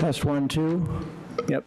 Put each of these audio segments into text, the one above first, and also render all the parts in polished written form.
Test 1, 2. Yep.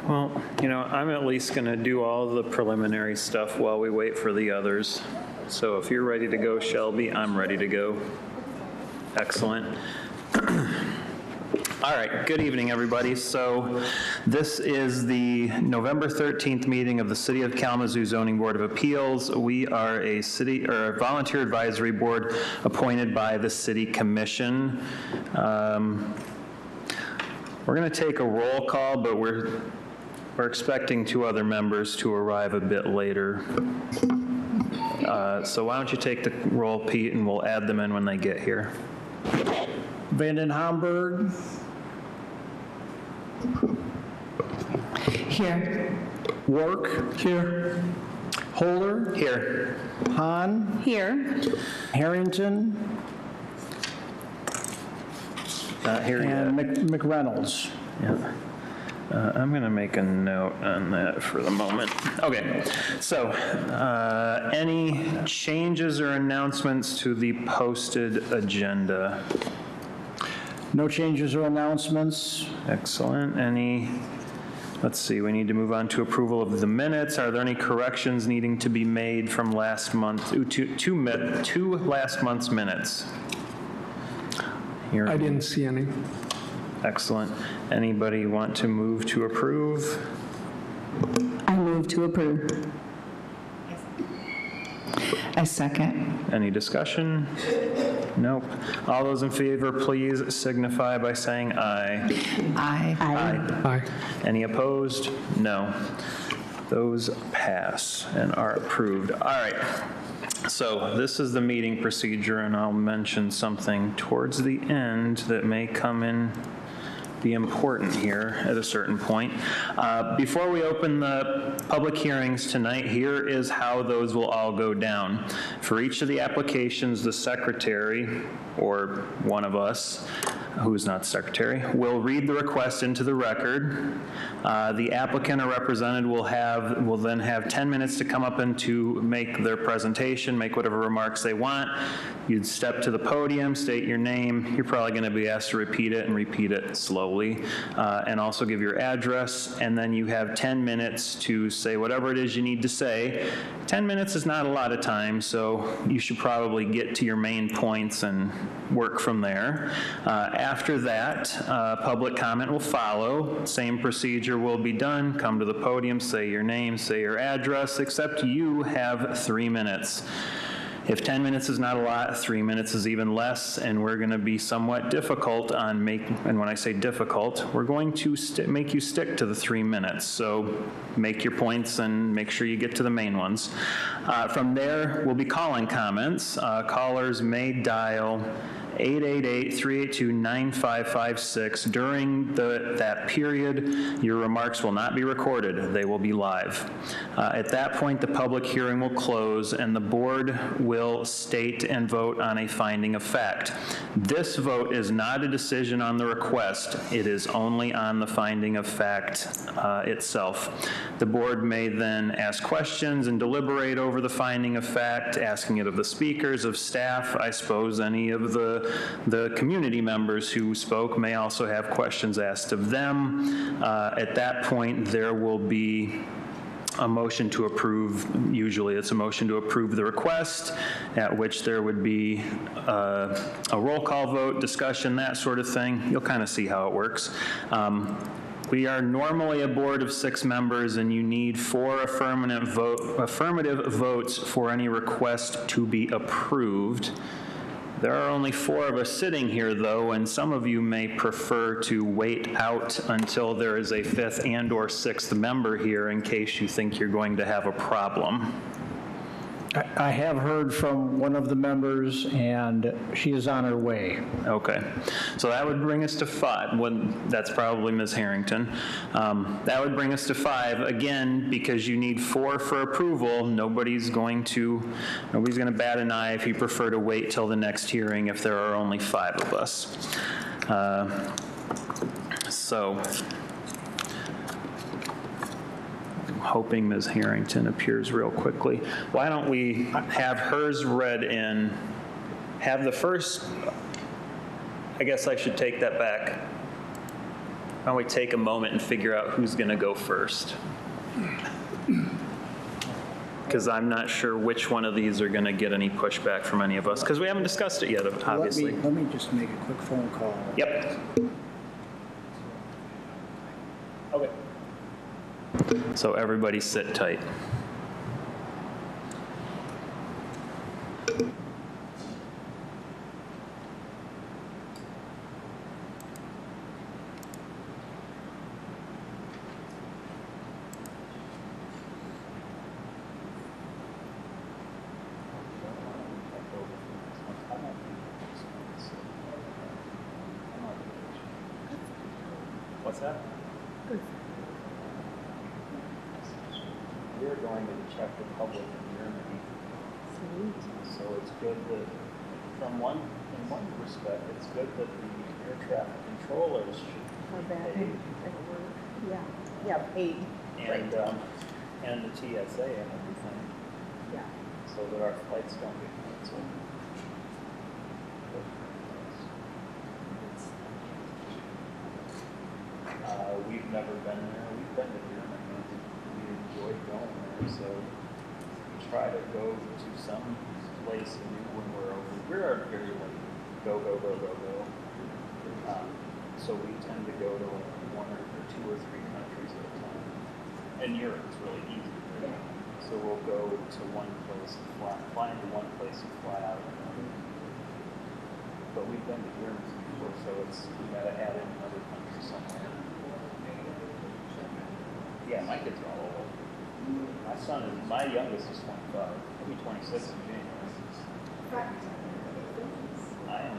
Well, you know, I'm at least going to do all the preliminary stuff while we wait for the others. So if you're ready to go, Shelby, I'm ready to go. Excellent. All right, good evening, everybody. So this is the November 13th meeting of the City of Kalamazoo Zoning Board of Appeals. We are a volunteer advisory board appointed by the City Commission. We're going to take a roll call, but we're expecting two other members to arrive a bit later. So why don't you take the roll, Pete, and we'll add them in when they get here. Vanden Hamburg. Here. Work. Here. Holder. Here. Hahn. Here. Harrington. Here And yet. McReynolds. Yeah. I'm going to make a note on that for the moment. Okay, so any changes or announcements to the posted agenda? No changes or announcements. Excellent. Let's see, we need to move on to approval of the minutes. Are there any corrections needing to be made from last month, two last month's minutes? I didn't see any. Excellent. Anybody want to move to approve? I move to approve. I second. Any discussion? Nope. All those in favor, please signify by saying aye. Aye. Aye. Any opposed? No. Those pass and are approved. All right. So this is the meeting procedure, and I'll mention something towards the end that may come in be important here at a certain point. Before we open the public hearings tonight, here is how those will all go down. For each of the applications, the secretary, or one of us, who is not the secretary, will read the request into the record. The applicant or representative will then have 10 minutes to come up and to make their presentation, make whatever remarks they want. You'd step to the podium, state your name. You're probably going to be asked to repeat it and repeat it slowly, and also give your address, and then you have 10 minutes to say whatever it is you need to say. 10 minutes is not a lot of time, so you should probably get to your main points and work from there. After that, public comment will follow. Same procedure will be done. Come to the podium, say your name, say your address, except you have 3 minutes. If 10 minutes is not a lot, 3 minutes is even less, and we're going to be somewhat difficult on and when I say difficult, we're going to make you stick to the 3 minutes. So make your points and make sure you get to the main ones. From there, we'll be calling comments. Callers may dial 888-382-9556. During that period, your remarks will not be recorded. They will be live. At that point, the public hearing will close, and the board will state and vote on a finding of fact. This vote is not a decision on the request. It is only on the finding of fact itself. The board may then ask questions and deliberate over the finding of fact, asking it of the speakers, of staff. I suppose any of the community members who spoke may also have questions asked of them. At that point, there will be a motion to approve. Usually it's a motion to approve the request, at which there would be a roll call vote, discussion, that sort of thing. You'll kind of see how it works. We are normally a board of 6 members, and you need 4 affirmative votes for any request to be approved. There are only 4 of us sitting here, though, and some of you may prefer to wait out until there is a 5th and/or 6th member here in case you think you're going to have a problem. I have heard from one of the members, and she is on her way. Okay, so that would bring us to 5. That's probably Ms. Harrington. That would bring us to 5. Again, because you need 4 for approval, nobody's going to bat an eye if you prefer to wait till the next hearing if there are only 5 of us. So, hoping Ms. Harrington appears real quickly. Why don't we have hers read in, have the first, I guess I should take that back. Why don't we take a moment and figure out who's going to go first? Because I'm not sure which one of these are going to get any pushback from any of us, because we haven't discussed it yet, obviously. Let me just make a quick phone call. Yep. Okay. So everybody sit tight. What's that? We're going to check the public in Germany. So it's good that, in one respect, it's good that the air traffic controllers should be paid. Yeah, paid. And the TSA and everything. Yeah. So that our flights don't get canceled. We've never been there. We've been to Germany. We enjoyed going there, so we try to go to some place new when we're over. We're very like go. So we tend to go to like 1 or 2 or 3 countries at a time. And Europe is really easy. Right? So we'll go to one place and fly into one place and fly out of another. but we've been to hearings before, so it's, we gotta have it in other countries somewhere. Yeah, my kids are all old. My youngest is 25, he'll be 26 in January. I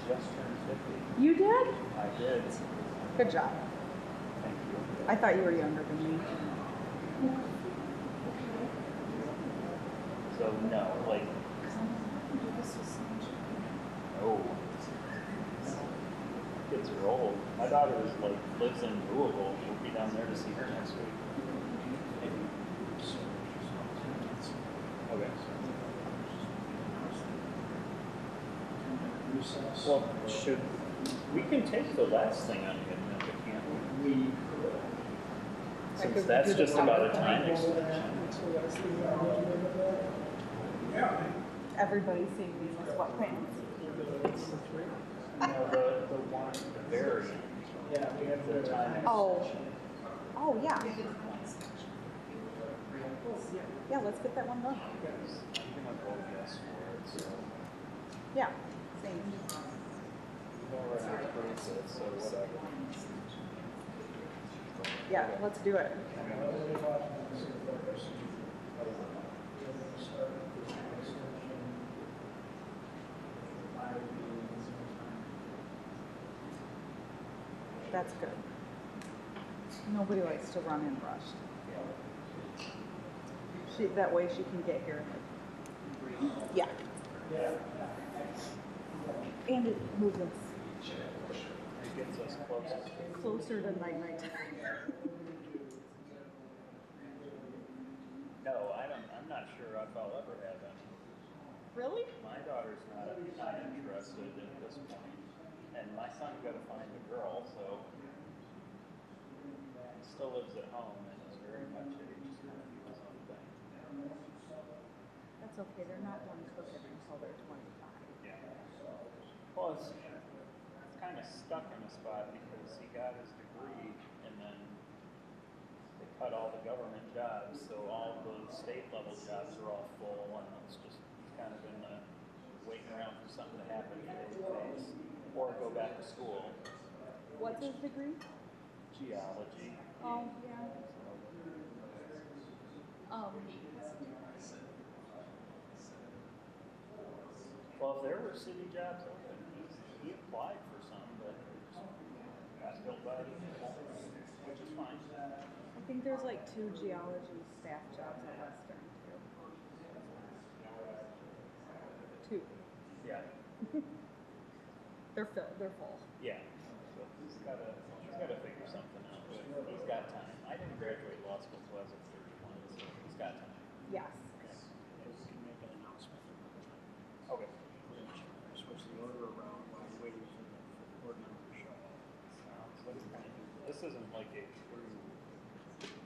just turned 50. You did? I did. Good job. Thank you. I thought you were younger than me. So no, like, no. Kids are old. My daughter is like lives in Louisville. We'll be down there to see her next week. Okay. Well, we can take the last thing on the agenda, can't we? Since that's just about a time extension. Everybody's seeing me with sweatpants. No, the one, the variant. Yeah, we have the time extension. Oh, yeah. Yeah, let's get that one done. I'm gonna vote yes for it, so. Yeah, same. We've already approved it, so whatever. Yeah, let's do it. That's good. Nobody likes to run in rushed. That way she can get here. Yeah. And it moves us It gets us closer to night. No, I'm not sure if I'll ever have any. Really? My daughter's not interested at this point. And my son's got to find a girl, so he still lives at home and is very much age to kind of do his own thing. That's okay. They're not done cooking until they're 25. Yeah. Well, it's kind of stuck in a spot because he got his degree and then they cut all the government jobs, so all the state level jobs are all full, and it's just kind of in the waiting around for something to happen face or go back to school. What's his degree? Geology. Oh, yeah. Well, if there were city jobs open, he applied for some, but got filled by people, which is fine. I think there's like 2 geology staff jobs at Western too. 2. Yeah. They're full. Yeah. So he's got to figure something out, but he's got time. I didn't graduate law school until I was 31, so he's got time. Yes. We can make an announcement. Okay. Switch the order around while we're waiting for the board member to show up. This isn't like a true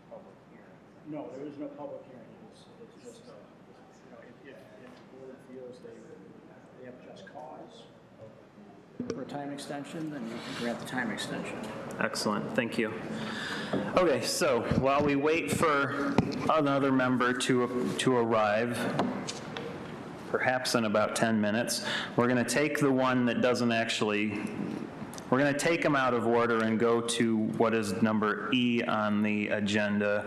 public hearing. No, there is no public hearing. It's just a, if the board feels they have just cause for a time extension, then you can grant the time extension. Excellent, thank you. Okay, so while we wait for another member to arrive, perhaps in about 10 minutes, we're going to take the one that doesn't actually, we're going to take them out of order and go to what is number E on the agenda,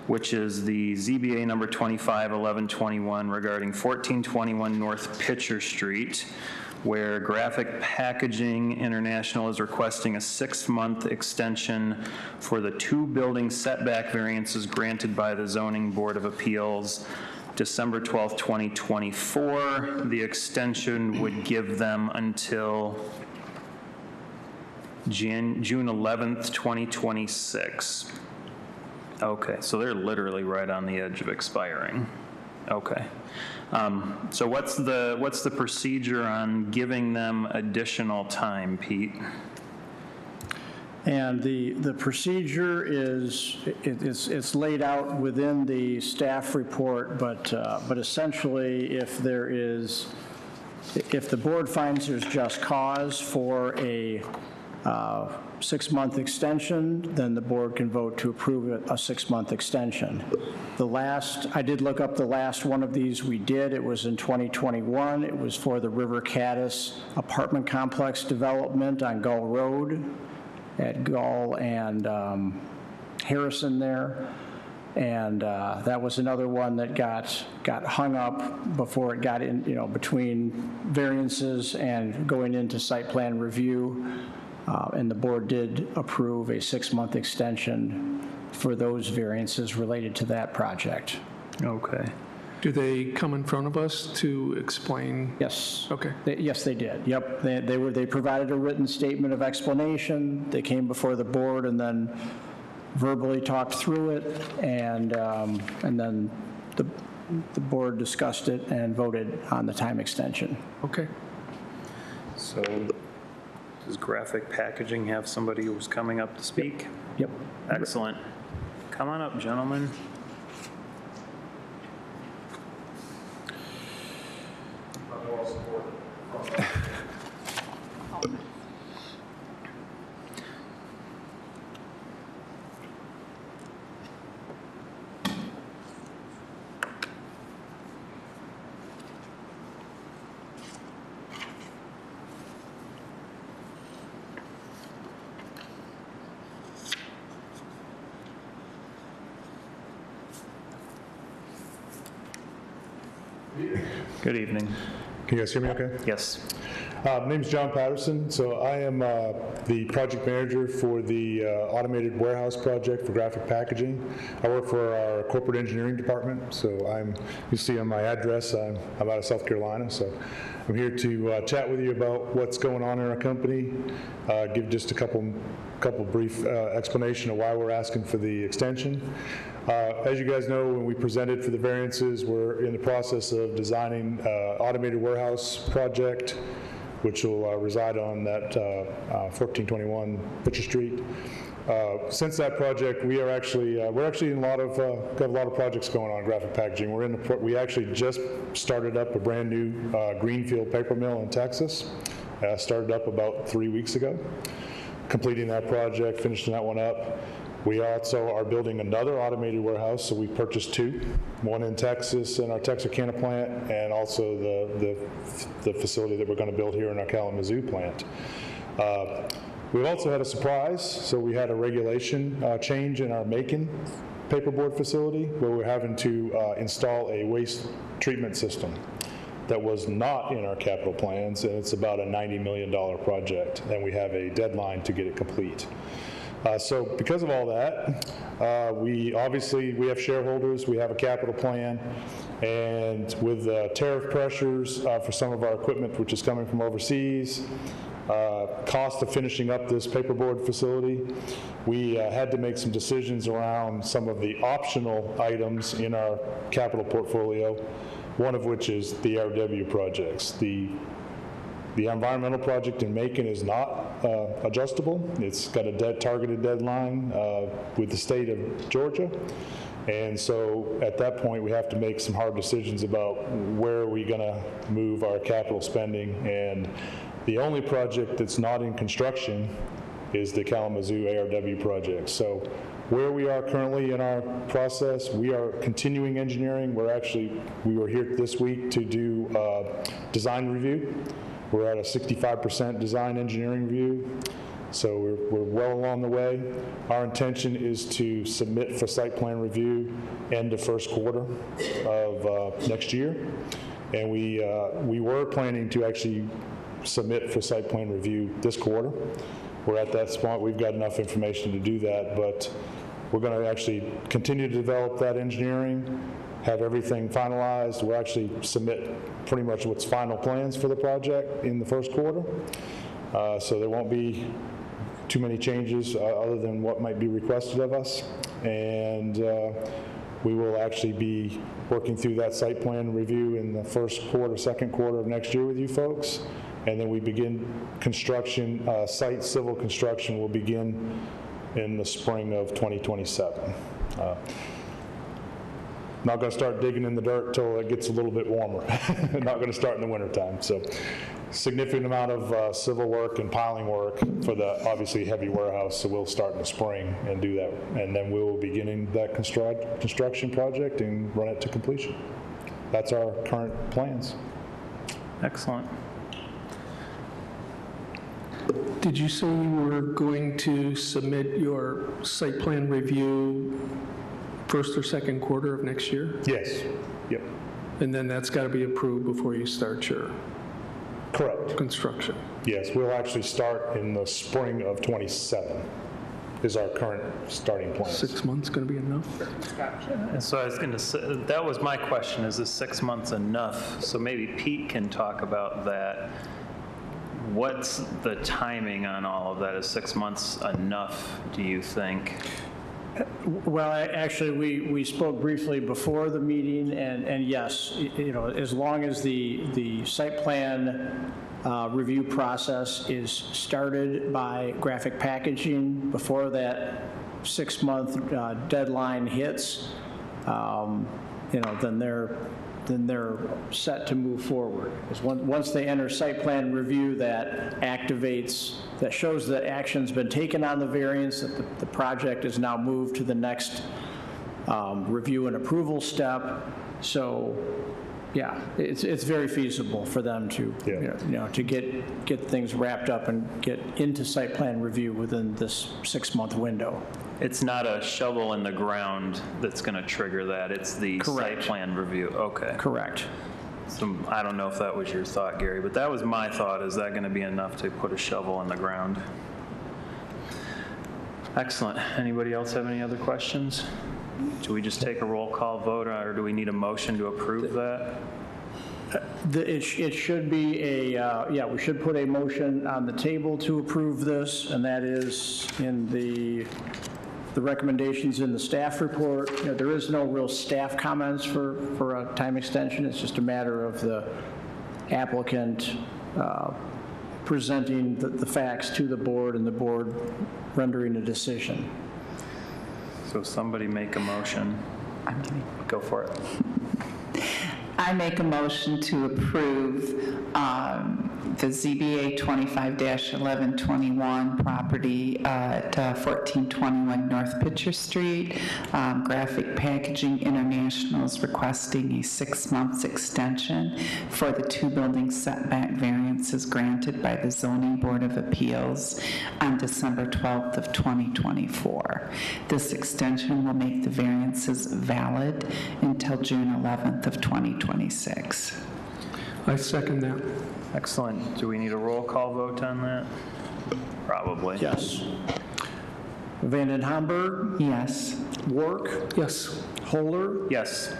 which is the ZBA number 251121 regarding 1421 North Pitcher Street, where Graphic Packaging International is requesting a 6-month extension for the 2 building setback variances granted by the Zoning Board of Appeals December 12, 2024. The extension would give them until June 11th, 2026. Okay, so they're literally right on the edge of expiring. Okay. So what's the procedure on giving them additional time, Pete? And the procedure is, it's laid out within the staff report, but essentially if the board finds there's just cause for a 6-month extension, then the board can vote to approve a 6-month extension. I did look up the last one of these we did. It was in 2021. It was for the River Caddis apartment complex development on Gull Road at Gull and Harrison there. And that was another one that got hung up before it got in, between variances and going into site plan review. And the board did approve a 6-month extension for those variances related to that project. Okay. Do they come in front of us to explain? Yes. Okay. Yes, they did. Yep. They provided a written statement of explanation. They came before the board and then verbally talked through it, and then the board discussed it and voted on the time extension. Okay. So does graphic packaging have somebody who's coming up to speak? Yep. Excellent. Come on up, gentlemen. Good evening. Can you guys hear me okay? Yes. My name's John Patterson. So I am the project manager for the automated warehouse project for graphic packaging. I work for our corporate engineering department. So you see on my address, I'm out of South Carolina. So I'm here to chat with you about what's going on in our company, give just a couple brief explanation of why we're asking for the extension. As you guys know, when we presented for the variances, we're in the process of designing automated warehouse project, which will reside on that 1421 Butcher Street. Since that project, we're actually in got a lot of projects going on in graphic packaging. We actually just started up a brand new greenfield paper mill in Texas. Started up about 3 weeks ago. Completing that project, finishing that one up. We also are building another automated warehouse, so we purchased 2, one in Texas in our Texarkana plant, and also the facility that we're going to build here in our Kalamazoo plant. We've also had a surprise, so we had a regulation change in our Macon paperboard facility where we're having to install a waste treatment system that was not in our capital plans, and it's about a $90 million project, and we have a deadline to get it complete. So because of all that, we have shareholders, we have a capital plan, and with tariff pressures for some of our equipment which is coming from overseas, cost of finishing up this paperboard facility, we had to make some decisions around some of the optional items in our capital portfolio, one of which is the RW projects. The environmental project in Macon is not adjustable. It's got a targeted deadline with the state of Georgia. And so at that point, we have to make some hard decisions about where are we going to move our capital spending. And the only project that's not in construction is the Kalamazoo ARW project. So where we are currently in our process, we are continuing engineering. We were here this week to do design review. We're at a 65% design engineering review, so we're well along the way. Our intention is to submit for site plan review end of first quarter of next year, and we were planning to actually submit for site plan review this quarter. We're at that spot. We've got enough information to do that, but we're going to actually continue to develop that engineering, have everything finalized. We'll actually submit pretty much what's final plans for the project in the first quarter. So there won't be too many changes other than what might be requested of us. And we will actually be working through that site plan review in the first quarter, second quarter of next year with you folks. And then we begin construction, site civil construction will begin in the spring of 2027. Not going to start digging in the dirt till it gets a little bit warmer. Not going to start in the wintertime. So significant amount of civil work and piling work for the obviously heavy warehouse, so we'll start in the spring and do that. And then we will be beginning that construction project and run it to completion. That's our current plans. Excellent. Did you say you were going to submit your site plan review first or second quarter of next year? Yes. Yep. And then that's got to be approved before you start your Correct. construction? Yes, we'll actually start in the spring of '27 is our current starting plan. 6 months going to be enough? And so I was going to say, that was my question, is this 6 months enough? So maybe Pete can talk about that. What's the timing on all of that? Is 6 months enough, do you think? Well, actually, we spoke briefly before the meeting, and yes, you know, as long as the site plan review process is started by Graphic Packaging before that 6-month deadline hits, you know, then they're set to move forward. Because once they enter site plan review, that activates, that shows that action's been taken on the variance, that the project is now moved to the next review and approval step. So, yeah, it's very feasible for them to, you know, to get things wrapped up and get into site plan review within this 6-month window. It's not a shovel in the ground that's going to trigger that, it's the Correct. site plan review, okay. Correct. So I don't know if that was your thought, Gary, but that was my thought, is that going to be enough to put a shovel in the ground? Excellent. Anybody else have any other questions? Do we just take a roll call vote, or do we need a motion to approve that? It should be a, yeah, we should put a motion on the table to approve this, and that is in the recommendations in the staff report. You know, there is no real staff comments for a time extension. It's just a matter of the applicant presenting the facts to the board and the board rendering a decision. So somebody make a motion. Go for it. I make a motion to approve the ZBA 25-1121 property at 1421 North Pitcher Street. Graphic Packaging International is requesting a 6-month extension for the 2 building setback variances granted by the Zoning Board of Appeals on December 12th of 2024. This extension will make the variances valid until June 11th of 2026. I second that. Excellent. Do we need a roll call vote on that? Probably. Yes. Vanden Hamburg, Yes. Wark, Yes. Holler, Yes.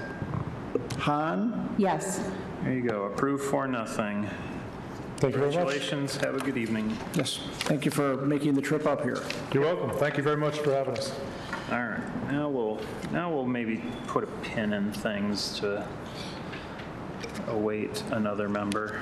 Hahn. Yes. There you go. Approved 4-0. Thank you very much. Congratulations. Have a good evening. Yes, thank you for making the trip up here. You're welcome. Thank you very much for having us. All right. Now we'll maybe put a pin in things to await another member.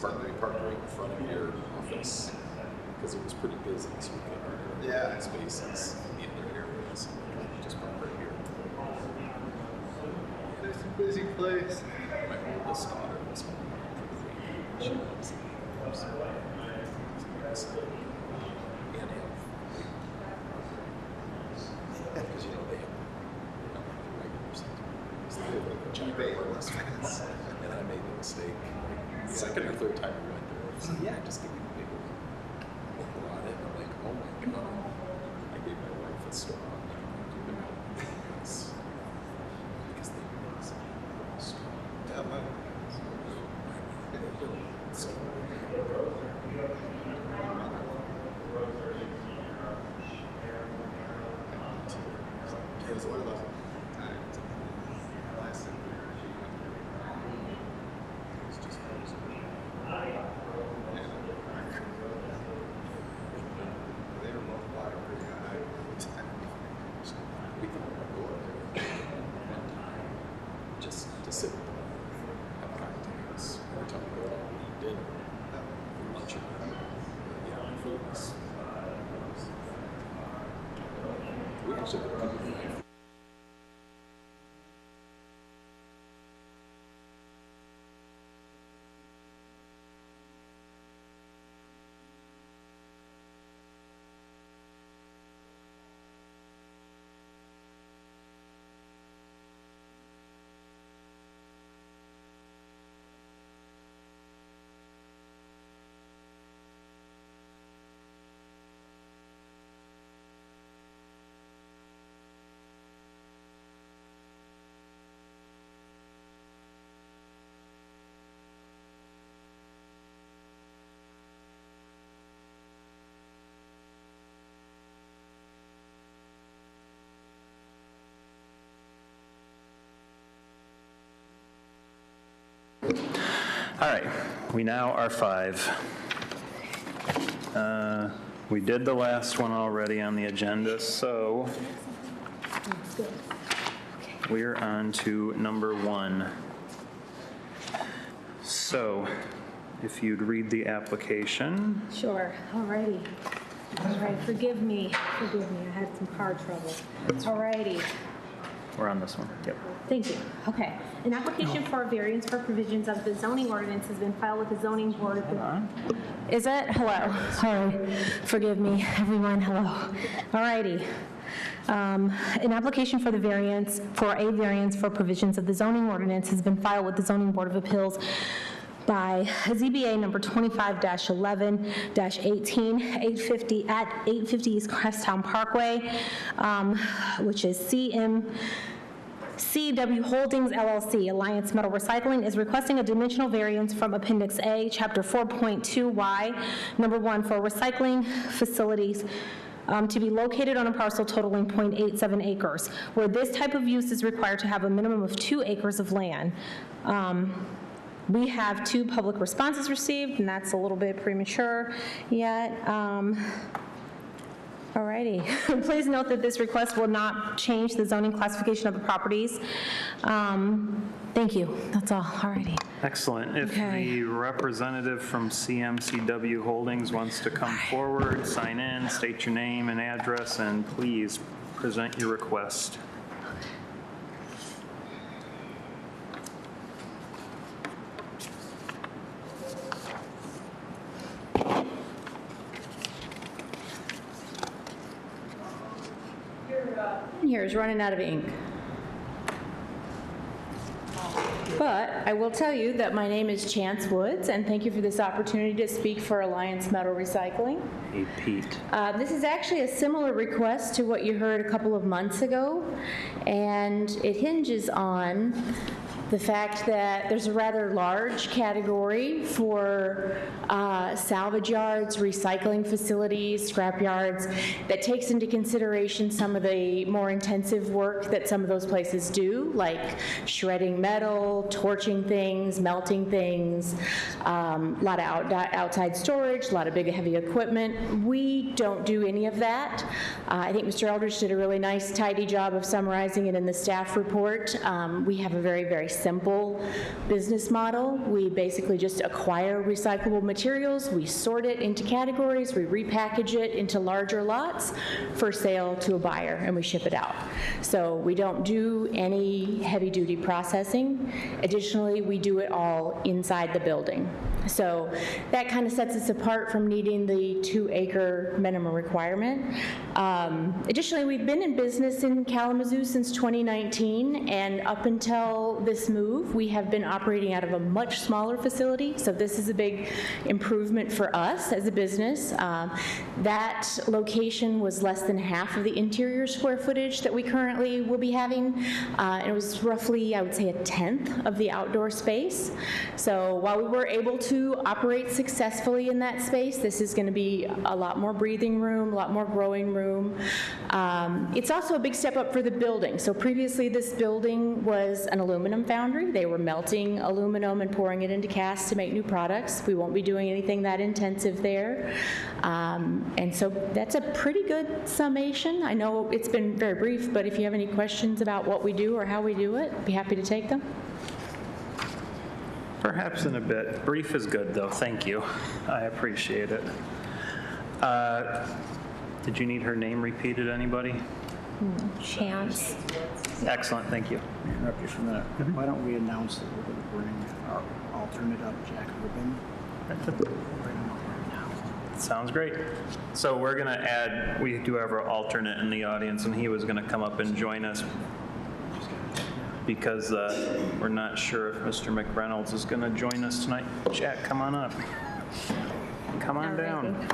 They parked right in front of your office because it was pretty busy, so we could spaces in the other areas. Just park right here. It's a busy place. My oldest daughter was home for the week. She loves it. And because they have regulars. So they have like a giant wireless fence. And I made the mistake. Second or third time we went there, I was like, yeah, just give me the big one. I brought it, and I'm like, oh my God. I gave my wife a straw, and I'm like, give it out. Because they made some straw. Yeah, but it's one of those. Just to sit with them, have cocktails, every time we go out, we eat dinner, lunch, food was, we actually put people in there. All right, we now are 5. We did the last one already on the agenda, so we're on to number 1. So, if you'd read the application. Sure, all righty. All right, forgive me, I had some car trouble. All righty. We're on this one, yep. Thank you. Okay. An application for a variance for provisions of the zoning ordinance has been filed with the zoning board. Is it? Hello. Sorry. Forgive me, everyone. Hello. All righty. An application for a variance for provisions of the zoning ordinance has been filed with the zoning board of appeals by ZBA number 25-11-18, 850 at 850 East Cresttown Parkway, which is CW Holdings LLC. Alliance Metal Recycling is requesting a dimensional variance from Appendix A, Chapter 4.2Y, Number 1, for recycling facilities to be located on a parcel totaling 0.87 acres, where this type of use is required to have a minimum of 2 acres of land. We have 2 public responses received, and that's a little bit premature yet. All righty. Please note that this request will not change the zoning classification of the properties. Thank you. That's all. All righty. Excellent. If the representative from CMCW Holdings wants to come forward, sign in, state your name and address, and please present your request. Here is running out of ink. But I will tell you that my name is Chance Woods, and thank you for this opportunity to speak for Alliance Metal Recycling. Hey, Pete. This is actually a similar request to what you heard a couple of months ago, and it hinges on the fact that there's a rather large category for salvage yards, recycling facilities, scrap yards, that takes into consideration some of the more intensive work that some of those places do, like shredding metal, torching things, melting things, a lot of outside storage, a lot of big heavy equipment. We don't do any of that. I think Mr. Eldridge did a really nice, tidy job of summarizing it in the staff report. We have a very, very simple business model. We basically just acquire recyclable materials, we sort it into categories, we repackage it into larger lots for sale to a buyer, and we ship it out. So we don't do any heavy-duty processing. Additionally, we do it all inside the building. So that kind of sets us apart from needing the 2-acre minimum requirement. Additionally, we've been in business in Kalamazoo since 2019, and up until this move, we have been operating out of a much smaller facility, so this is a big improvement for us as a business. That location was less than half of the interior square footage that we currently will be having. It was roughly, I would say, 1/10 of the outdoor space. So while we were able to operate successfully in that space, this is going to be a lot more breathing room, a lot more growing room. It's also a big step up for the building. So previously this building was an aluminum foundry. They were melting aluminum and pouring it into cast to make new products. We won't be doing anything that intensive there. And so that's a pretty good summation. I know it's been very brief, but if you have any questions about what we do or how we do it, I'd be happy to take them. Perhaps in a bit. Brief is good, though. Thank you. I appreciate it. Did you need her name repeated, anybody? Chance. Excellent, thank you. Interrupt you for a minute. Why don't we announce that we're going to bring our alternate up, Jack Rubin? Bring him up right now. Sounds great. So we're going to add, we do have our alternate in the audience, and he was going to come up and join us because we're not sure if Mr. McReynolds is going to join us tonight. Jack, come on up. Come on down.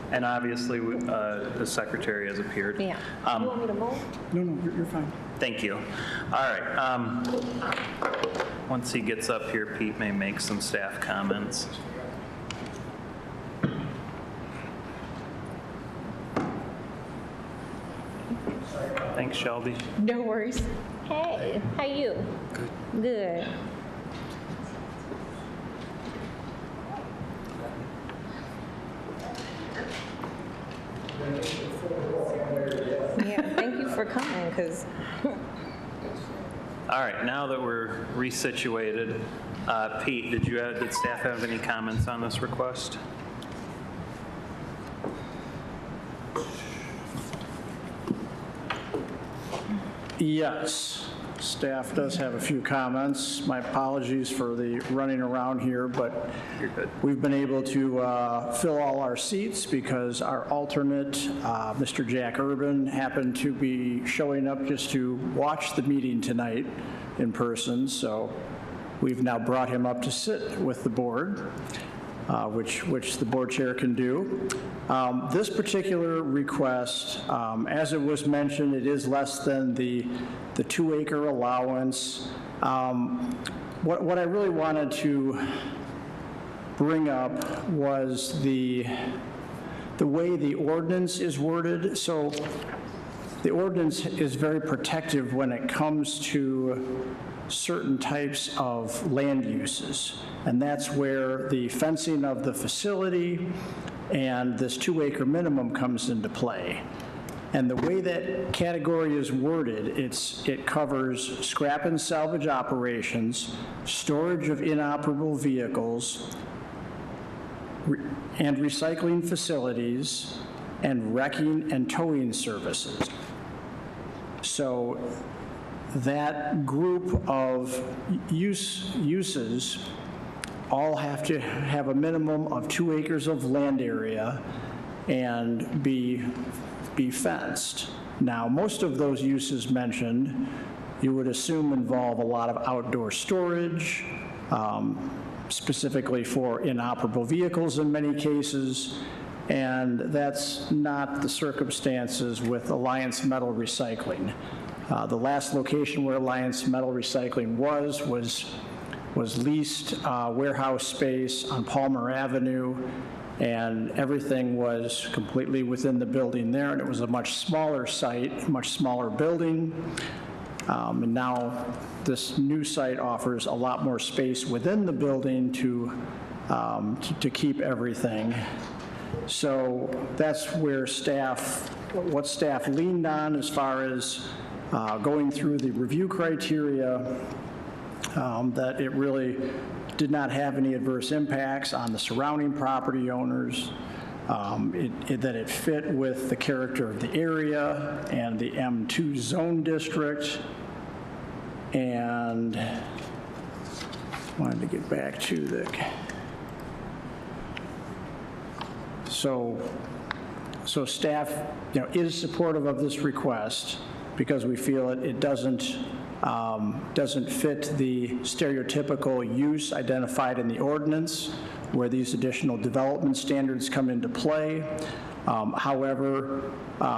And obviously, the secretary has appeared. Yeah. You want me to move? No, you're fine. Thank you. All right. Once he gets up here, Pete may make some staff comments. Thanks, Shelby. No worries. Hey, how you? Good. Good. Yeah, thank you for coming, because All right, now that we're resituated, Pete, did staff have any comments on this request? Yes, staff does have a few comments. My apologies for the running around here, but You're good. we've been able to fill all our seats because our alternate, Mr. Jack Urban, happened to be showing up just to watch the meeting tonight in person, so we've now brought him up to sit with the board, which the board chair can do. This particular request, as it was mentioned, it is less than the 2-acre allowance. What I really wanted to bring up was the way the ordinance is worded. So the ordinance is very protective when it comes to certain types of land uses, and that's where the fencing of the facility and this 2-acre minimum comes into play. And the way that category is worded, it covers scrap and salvage operations, storage of inoperable vehicles, and recycling facilities, and wrecking and towing services. So that group of uses all have to have a minimum of 2 acres of land area and be fenced. Now, most of those uses mentioned, you would assume involve a lot of outdoor storage, specifically for inoperable vehicles in many cases, and that's not the circumstances with Alliance Metal Recycling. The last location where Alliance Metal Recycling was leased warehouse space on Palmer Avenue, and everything was completely within the building there, and it was a much smaller site, much smaller building. And now this new site offers a lot more space within the building to keep everything. So that's where what staff leaned on as far as going through the review criteria, that it really did not have any adverse impacts on the surrounding property owners, that it fit with the character of the area and the M2 zone district, and wanted to get back to the... So staff, is supportive of this request because we feel it doesn't fit the stereotypical use identified in the ordinance where these additional development standards come into play. However,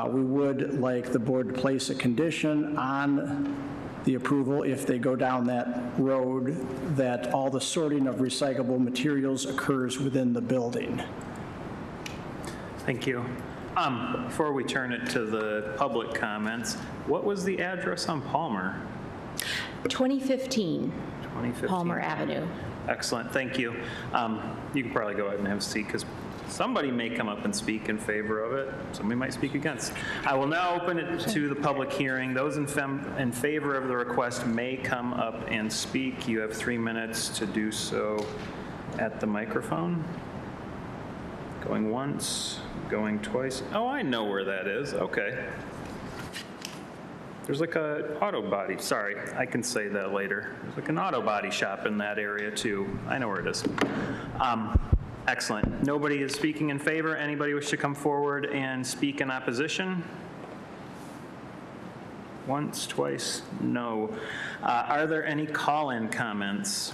we would like the board to place a condition on the approval if they go down that road that all the sorting of recyclable materials occurs within the building. Thank you. Before we turn it to the public comments, what was the address on Palmer? 2015 2015. Palmer Avenue. Excellent, thank you. You can probably go ahead and have a seat because somebody may come up and speak in favor of it. Somebody might speak against. I will now open it to the public hearing. Those in favor of the request may come up and speak. You have 3 minutes to do so at the microphone. Going once, going twice. Oh, I know where that is. Okay. There's like a auto body. Sorry, I can say that later. There's like an auto body shop in that area too. I know where it is. Excellent. Nobody is speaking in favor. Anybody wish to come forward and speak in opposition? Once, twice, no. Are there any call-in comments?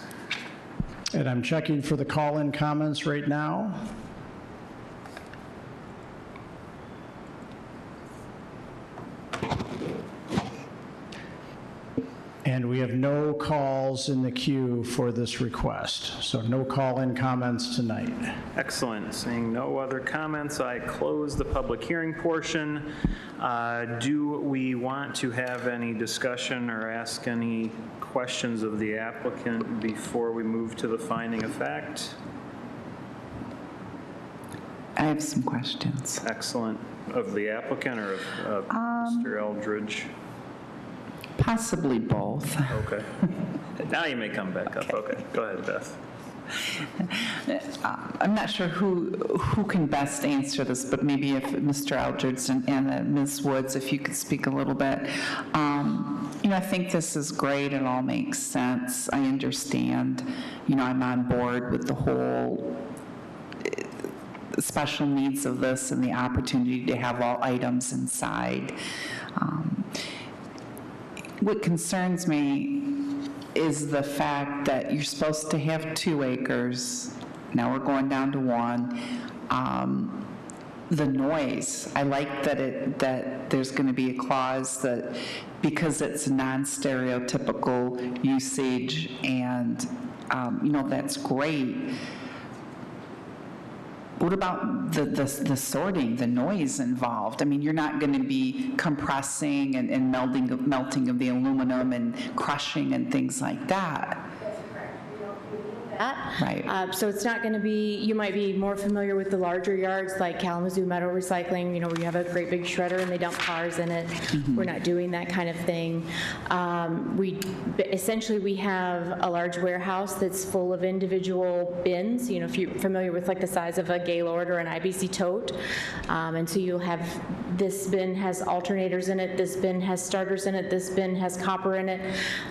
And I'm checking for the call-in comments right now. And we have no calls in the queue for this request, so no call-in comments tonight. Excellent. Seeing no other comments, I close the public hearing portion. Do we want to have any discussion or ask any questions of the applicant before we move to the finding of fact? I have some questions. Excellent. Of the applicant or of Mr. Eldridge? Possibly both. Okay. Now you may come back up. Okay. Go ahead, Beth. I'm not sure who can best answer this, but maybe if Mr. Eldridge and Ms. Woods, if you could speak a little bit. I think this is great. It all makes sense. I understand. I'm on board with the whole special needs of this and the opportunity to have all items inside. What concerns me is the fact that you're supposed to have 2 acres. Now we're going down to 1. The noise, I like that there's going to be a clause that because it's non-stereotypical usage and, that's great. What about the sorting, the noise involved? I mean, you're not going to be compressing and melting of the aluminum and crushing and things like that. Right. So it's not going to be, you might be more familiar with the larger yards like Kalamazoo Metal Recycling, where you have a great big shredder and they dump cars in it. Mm-hmm. We're not doing that kind of thing. Essentially we have a large warehouse that's full of individual bins, if you're familiar with like the size of a Gaylord or an IBC tote. And so you'll have, this bin has alternators in it, this bin has starters in it, this bin has copper in it.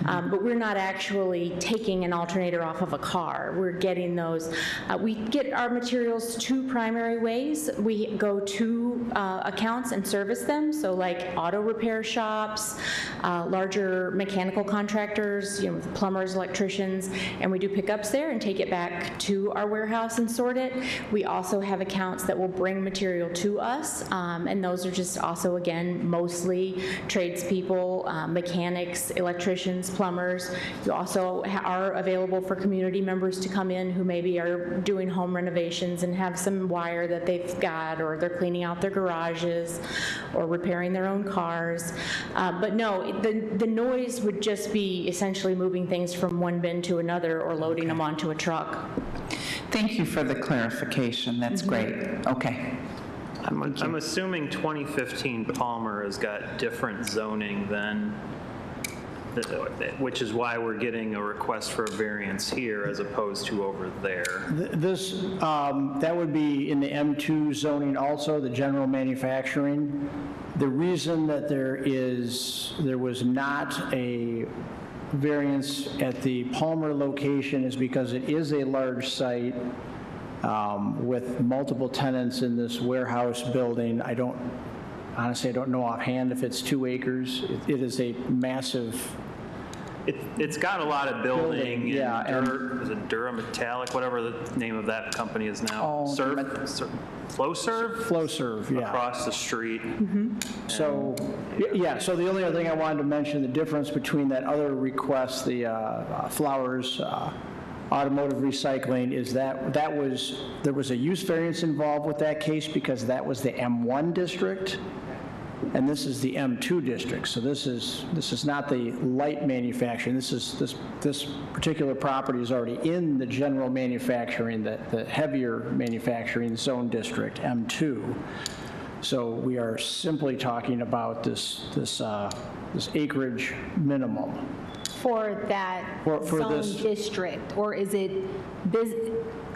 But we're not actually taking an alternator off of a car. are. We're getting those. We get our materials two primary ways. We go to accounts and service them, so like auto repair shops, larger mechanical contractors, plumbers, electricians, and we do pickups there and take it back to our warehouse and sort it. We also have accounts that will bring material to us, and those are just also, again, mostly tradespeople, mechanics, electricians, plumbers. You also are available for community members to come in who maybe are doing home renovations and have some wire that they've got, or they're cleaning out their garages or repairing their own cars. But no, the noise would just be essentially moving things from one bin to another or loading them onto a truck. Thank you for the clarification. That's great. Okay. I'm assuming 2015 Palmer has got different zoning than, which is why we're getting a request for a variance here as opposed to over there. This, that would be in the M2 zoning also, the general manufacturing. The reason that there was not a variance at the Palmer location is because it is a large site with multiple tenants in this warehouse building. Honestly, I don't know offhand if it's 2 acres. It is a massive. It's got a lot of building, yeah, and is it Dura Metallic, whatever the name of that company is now? Flowserve? Flowserve, yeah. Across the street. So, yeah, so the only other thing I wanted to mention, the difference between that other request, the Flowers Automotive Recycling, is that there was a use variance involved with that case because that was the M1 district, and this is the M2 district. So this is not the light manufacturing. This particular property is already in the general manufacturing, the heavier manufacturing zone district, M2. So we are simply talking about this acreage minimum. For that zone district, or is it,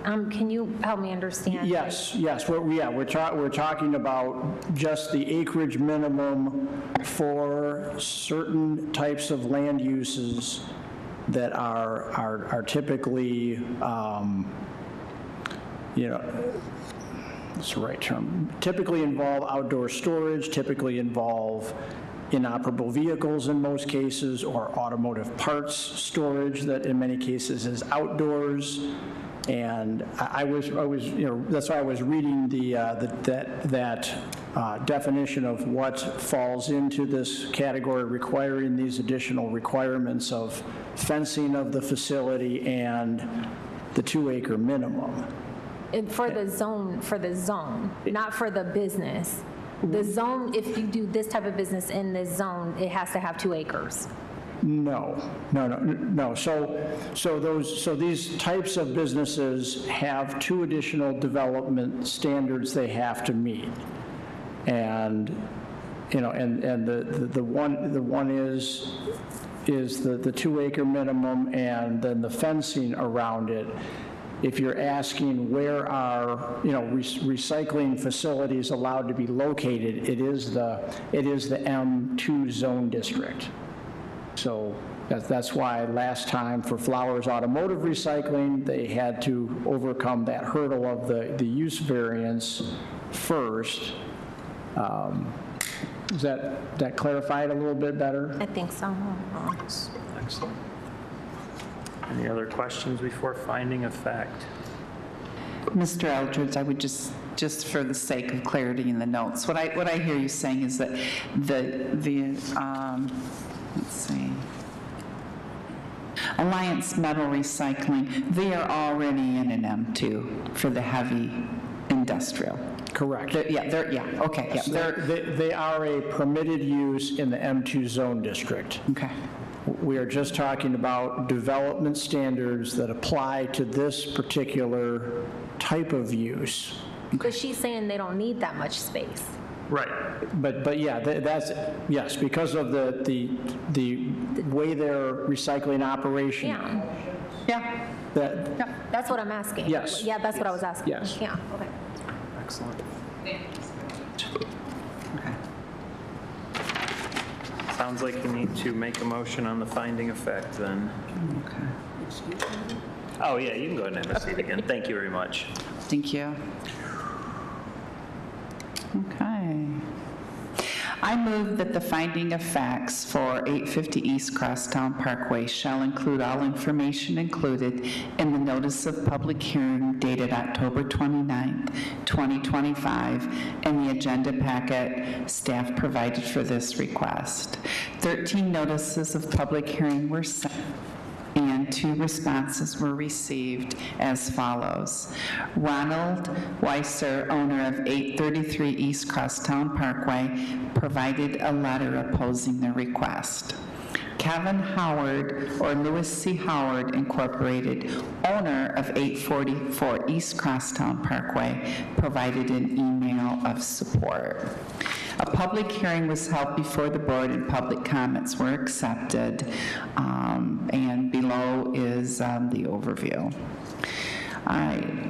can you help me understand? Yes, we're talking about just the acreage minimum for certain types of land uses that are typically, that's the right term, typically involve outdoor storage, typically involve inoperable vehicles in most cases, or automotive parts storage that in many cases is outdoors. And I was that's why I was reading that definition of what falls into this category, requiring these additional requirements of fencing of the facility and the 2-acre minimum. And for the zone, not for the business. The zone, if you do this type of business in this zone, it has to have 2 acres. No. So these types of businesses have 2 additional development standards they have to meet, and the one is the 2-acre minimum, and then the fencing around it. If you're asking where are recycling facilities allowed to be located, it is the M2 zone district. So that's why last time for Flowers Automotive Recycling, they had to overcome that hurdle of the use variance first. Does that clarify it a little bit better? I think so. Excellent. Any other questions before finding of fact? Mr. Eldridge, I would just for the sake of clarity in the notes, what I hear you saying is that let's see, Alliance Metal Recycling, they are already in an M2 for the heavy industrial. Correct. They are a permitted use in the M2 zone district. Okay. We are just talking about development standards that apply to this particular type of use. But she's saying they don't need that much space. Right. But yeah, that's, yes, because of the way their recycling operation. Yeah. That's what I'm asking. Yes. Yeah, that's what I was asking. Yes. Yeah, okay. Excellent. Okay. Sounds like you need to make a motion on the finding of fact then. Okay. Oh, yeah, you can go ahead and have a seat again. Thank you very much. Thank you. Okay. I move that the finding of facts for 850 East Crosstown Parkway shall include all information included in the notice of public hearing dated October 29th, 2025, and the agenda packet staff provided for this request. 13 notices of public hearing were sent, and 2 responses were received as follows. Ronald Weiser, owner of 833 East Crosstown Parkway, provided a letter opposing the request. Kevin Howard, or Lewis C. Howard Incorporated, owner of 844 East Crosstown Parkway, provided an email of support. A public hearing was held before the board and public comments were accepted, and below is the overview. All right,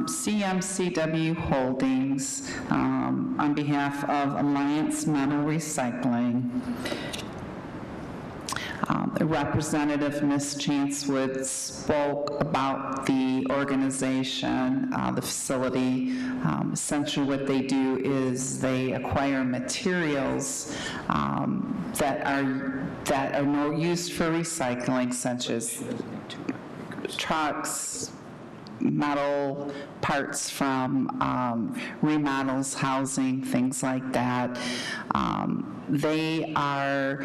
CMCW Holdings, on behalf of Alliance Metal Recycling, Representative Ms. Chancewood spoke about the organization, the facility. Essentially what they do is they acquire materials that are no used for recycling, such as trucks, metal parts from remodels, housing, things like that. They are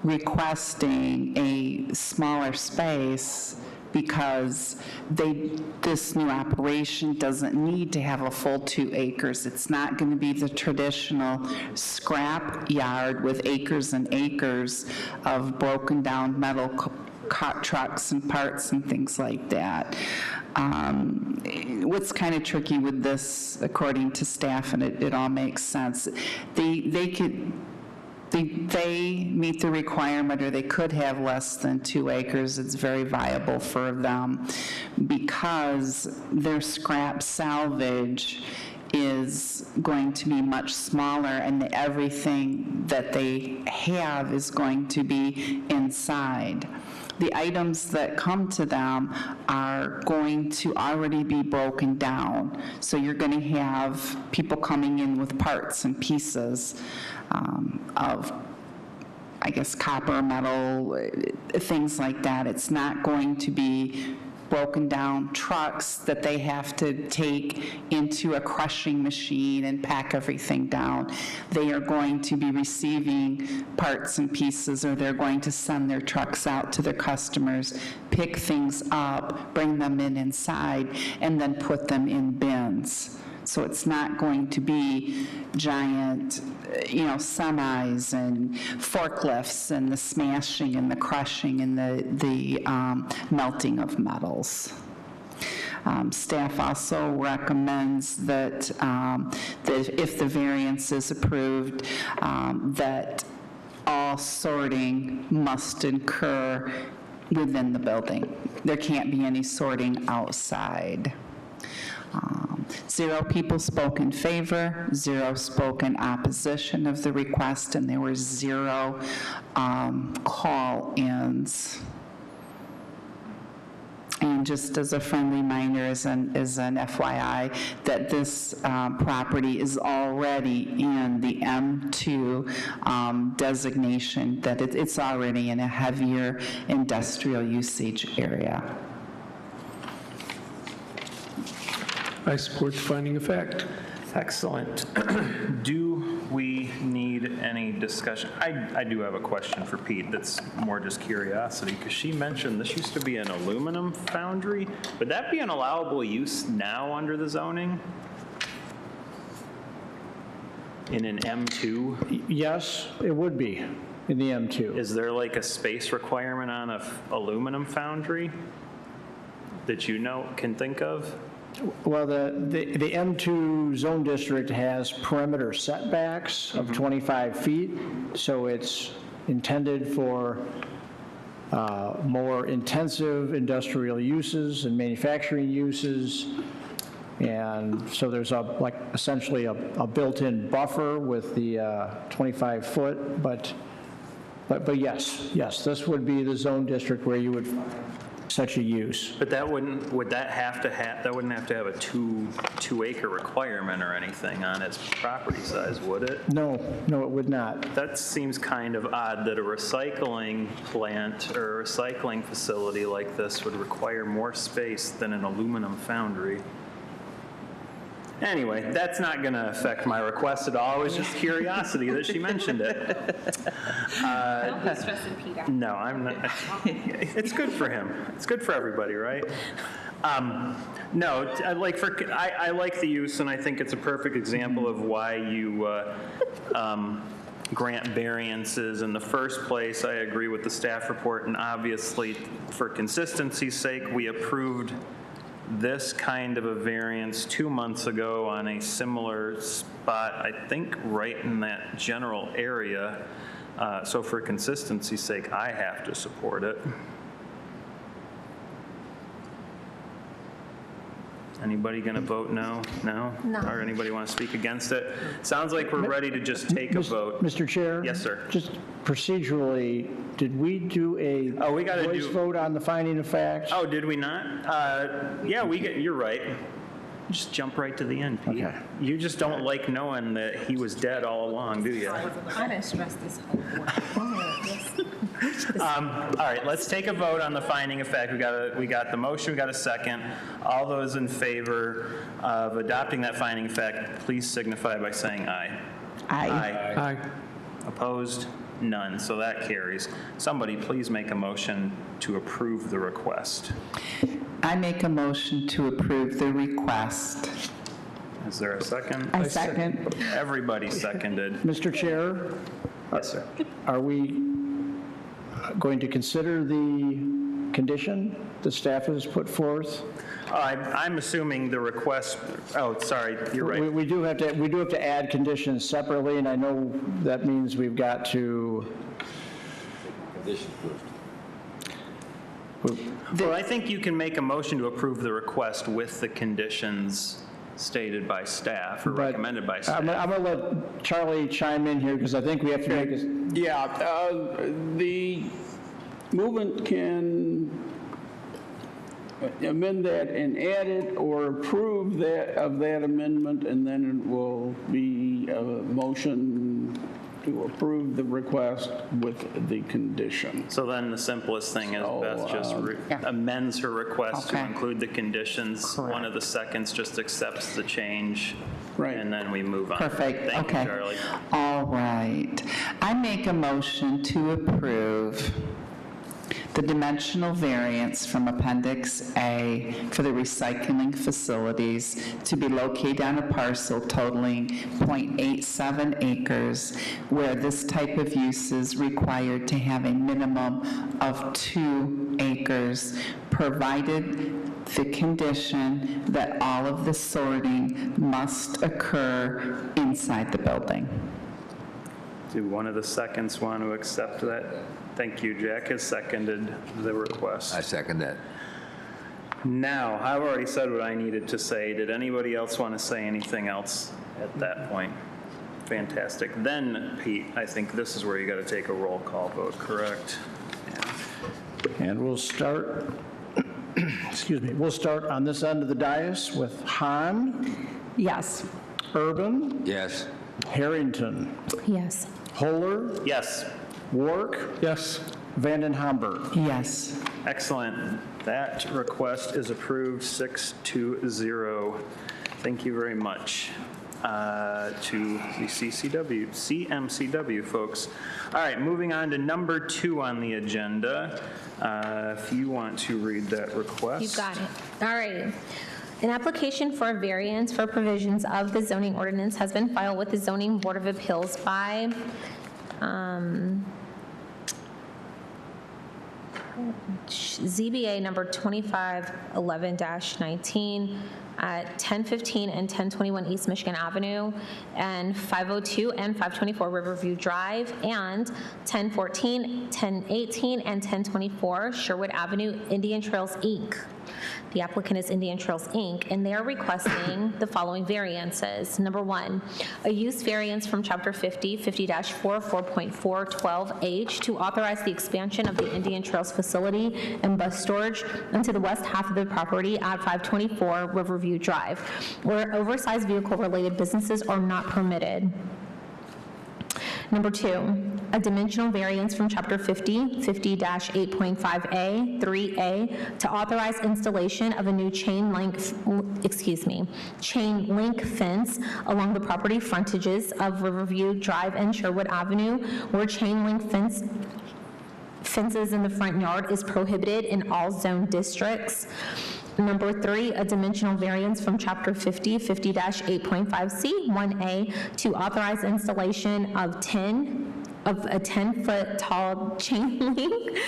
requesting a smaller space because this new operation doesn't need to have a full 2 acres. It's not going to be the traditional scrap yard with acres and acres of broken down metal trucks and parts and things like that. What's kind of tricky with this, according to staff, and it all makes sense, they meet the requirement, or they could have less than 2 acres. It's very viable for them because their scrap salvage is going to be much smaller, and everything that they have is going to be inside. The items that come to them are going to already be broken down. So you're going to have people coming in with parts and pieces of, I guess, copper, metal, things like that. It's not going to be broken down trucks that they have to take into a crushing machine and pack everything down. They are going to be receiving parts and pieces, or they're going to send their trucks out to their customers, pick things up, bring them inside, and then put them in bins. So it's not going to be giant, semis and forklifts and the smashing and the crushing and the melting of metals. Staff also recommends that, if the variance is approved, that all sorting must occur within the building. There can't be any sorting outside. 0 people spoke in favor, 0 spoke in opposition of the request, and there were 0 call-ins. And just as a friendly reminder, as an FYI, that this property is already in the M2 designation, that it's already in a heavier industrial usage area. I support the finding of fact. Excellent. Do we need any discussion? I do have a question for Pete that's more just curiosity, because she mentioned this used to be an aluminum foundry. Would that be an allowable use now under the zoning? In an M2? Yes, it would be in the M2. Is there like a space requirement on a aluminum foundry that can think of? Well, the M2 zone district has perimeter setbacks of 25 feet, so it's intended for more intensive industrial uses and manufacturing uses. And so there's essentially a built-in buffer with the 25-foot, but yes, this would be the zone district where you would such a use. But that wouldn't, that wouldn't have to have a two acre requirement or anything on its property size, would it? No, no, it would not. That seems kind of odd that a recycling plant or a recycling facility like this would require more space than an aluminum foundry. Anyway, that's not going to affect my request at all. It was just curiosity that she mentioned it. Don't be stressing Pete out. No, I'm not. It's good for him. It's good for everybody, right? No, I like the use, and I think it's a perfect example of why you grant variances in the first place. I agree with the staff report, and obviously, for consistency's sake, we approved this kind of a variance 2 months ago on a similar spot, I think right in that general area. So for consistency's sake, I have to support it. Anybody going to vote no? No? No. Or anybody want to speak against it? Sounds like we're ready to just take a vote. Mr. Chair? Yes, sir. Just procedurally, did we do a we gotta voice do- vote on the finding of facts? Oh, did we not? Yeah, you're right. Just jump right to the end, Pete. Okay. You just don't like knowing that he was dead all along, do you? I didn't stress this whole board. All right, let's take a vote on the finding of fact. We got the motion, we got a second. All those in favor of adopting that finding of fact, please signify by saying aye. Aye. Aye. Opposed? None, so that carries. Somebody please make a motion to approve the request. I make a motion to approve the request. Is there a second? I second. Everybody seconded. Mr. Chair, Yes, sir. are we going to consider the condition the staff has put forth? I'm assuming the request, oh, sorry, you're right. We do have to add conditions separately, and I know that means we've got to. Well, I think you can make a motion to approve the request with the conditions stated by staff or but recommended by I'm staff. going to let Charlie chime in here because I think we have to make this. Yeah, the movement can amend that and add it or approve that amendment, and then it will be a motion to approve the request with the condition. So then the simplest thing is Beth just amends her request to Okay. include the conditions. Correct. One of the seconds just accepts the change. Right. And then we move on. Perfect, Thank okay. you, Charlie. All right. I make a motion to approve the dimensional variance from Appendix A for the recycling facilities to be located on a parcel totaling .87 acres, where this type of use is required to have a minimum of 2 acres, provided the condition that all of the sorting must occur inside the building. Do one of the seconds want to accept that? Thank you. Jack has seconded the request. I second that. Now, I've already said what I needed to say. Did anybody else want to say anything else at that point? Fantastic. Then, Pete, I think this is where you got to take a roll call vote, correct? Yeah. And we'll start, excuse me, we'll start on this end of the dais with Hahn, Yes. Urban, Yes. Harrington, Yes. Holler, Yes. Wark, Yes. Vanden Hamburg. Yes. Excellent. That request is approved 6-0. Thank you very much to the CMCW folks. All right, moving on to number 2 on the agenda. If you want to read that request. You got it. All right. An application for a variance for provisions of the zoning ordinance has been filed with the Zoning Board of Appeals by ZBA number 2511-19 at 1015 and 1021 East Michigan Avenue, and 502 and 524 Riverview Drive, and 1014, 1018, and 1024 Sherwood Avenue, Indian Trails, Inc. The applicant is Indian Trails, Inc., and they are requesting the following variances. Number one, a use variance from Chapter 50, 50-4, 4.412H to authorize the expansion of the Indian Trails facility and bus storage into the west half of the property at 524 Riverview Drive, where oversized vehicle-related businesses are not permitted. Number two, a dimensional variance from Chapter 50, 50-8.5A, 3A, to authorize installation of a new chain link fence along the property frontages of Riverview Drive and Sherwood Avenue, where chain link fences in the front yard is prohibited in all zone districts. Number three, a dimensional variance from Chapter 50, 50-8.5C, 1A, to authorize installation of a 10-foot tall chain link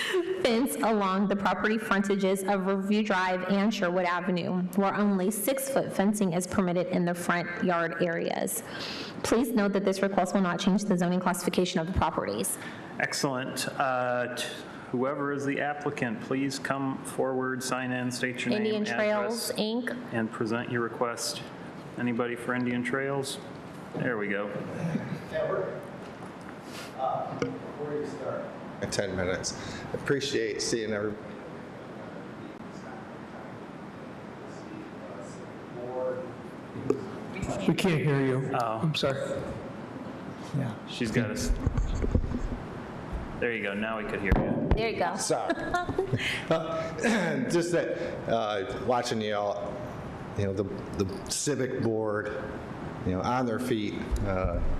fence along the property frontages of Riverview Drive and Sherwood Avenue, where only 6-foot fencing is permitted in the front yard areas. Please note that this request will not change the zoning classification of the properties. Excellent. Whoever is the applicant, please come forward, sign in, state your name, Indian address, Trails, Inc. and present your request. Anybody for Indian Trails? There we go. Before you start. 10 minutes. Appreciate seeing everybody. We can't hear you. Oh. I'm sorry. She's got us. There you go. Now we could hear you. There you go. Sorry. Just that watching y'all, the civic board, on their feet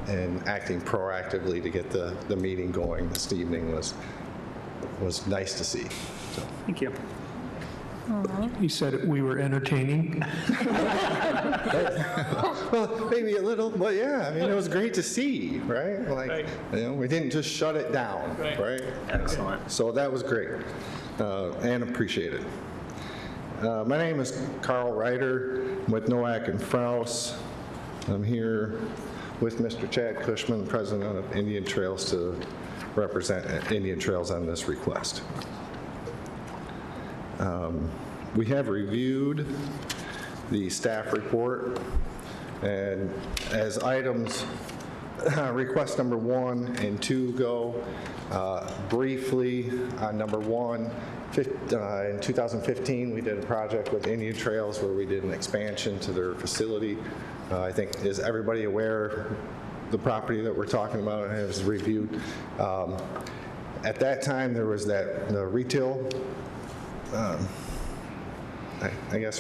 and acting proactively to get the meeting going this evening was nice to see. So. Thank you. You said we were entertaining. Well, maybe a little, but yeah, it was great to see, right? We didn't just shut it down, right? Excellent. So that was great and appreciated. My name is Carl Ryder. I'm with Nowak and Fraus. I'm here with Mr. Chad Cushman, president of Indian Trails, to represent Indian Trails on this request. We have reviewed the staff report, and as items, request number 1 and 2 go, briefly on number 1, in 2015, we did a project with Indian Trails where we did an expansion to their facility. I think, is everybody aware the property that we're talking about and has reviewed? At that time, there was the retail,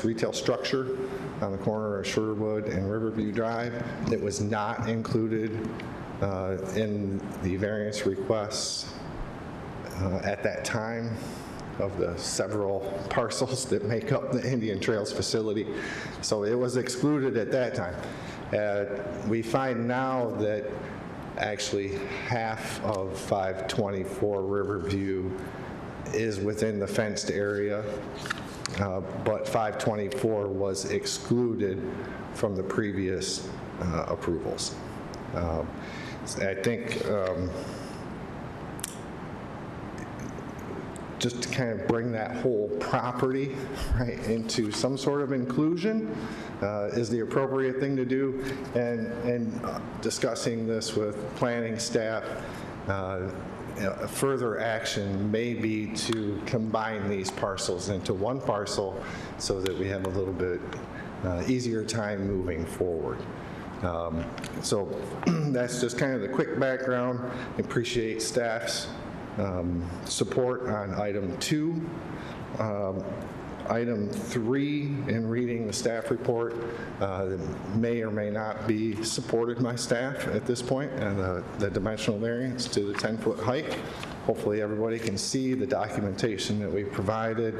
retail structure on the corner of Sherwood and Riverview Drive that was not included in the variance requests at that time of the several parcels that make up the Indian Trails facility. So it was excluded at that time. We find now that actually half of 524 Riverview is within the fenced area, but 524 was excluded from the previous approvals. I think just to kind of bring that whole property right into some sort of inclusion is the appropriate thing to do. And discussing this with planning staff, further action may be to combine these parcels into one parcel so that we have a little bit easier time moving forward. So that's just kind of the quick background. I appreciate staff's support on item 2. Item 3, in reading the staff report, may or may not be supported by staff at this point, and the dimensional variance to the 10-foot height. Hopefully everybody can see the documentation that we provided,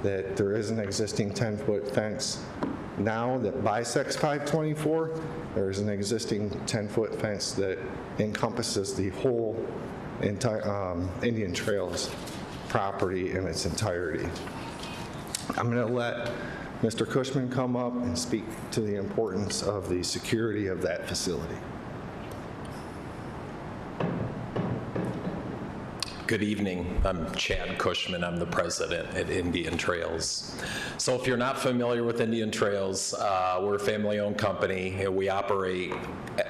that there is an existing 10-foot fence now that bisects 524. There is an existing 10-foot fence that encompasses the whole entire Indian Trails property in its entirety. I'm going to let Mr. Cushman come up and speak to the importance of the security of that facility. Good evening. I'm Chad Cushman. I'm the president at Indian Trails. So if you're not familiar with Indian Trails, we're a family-owned company, and we operate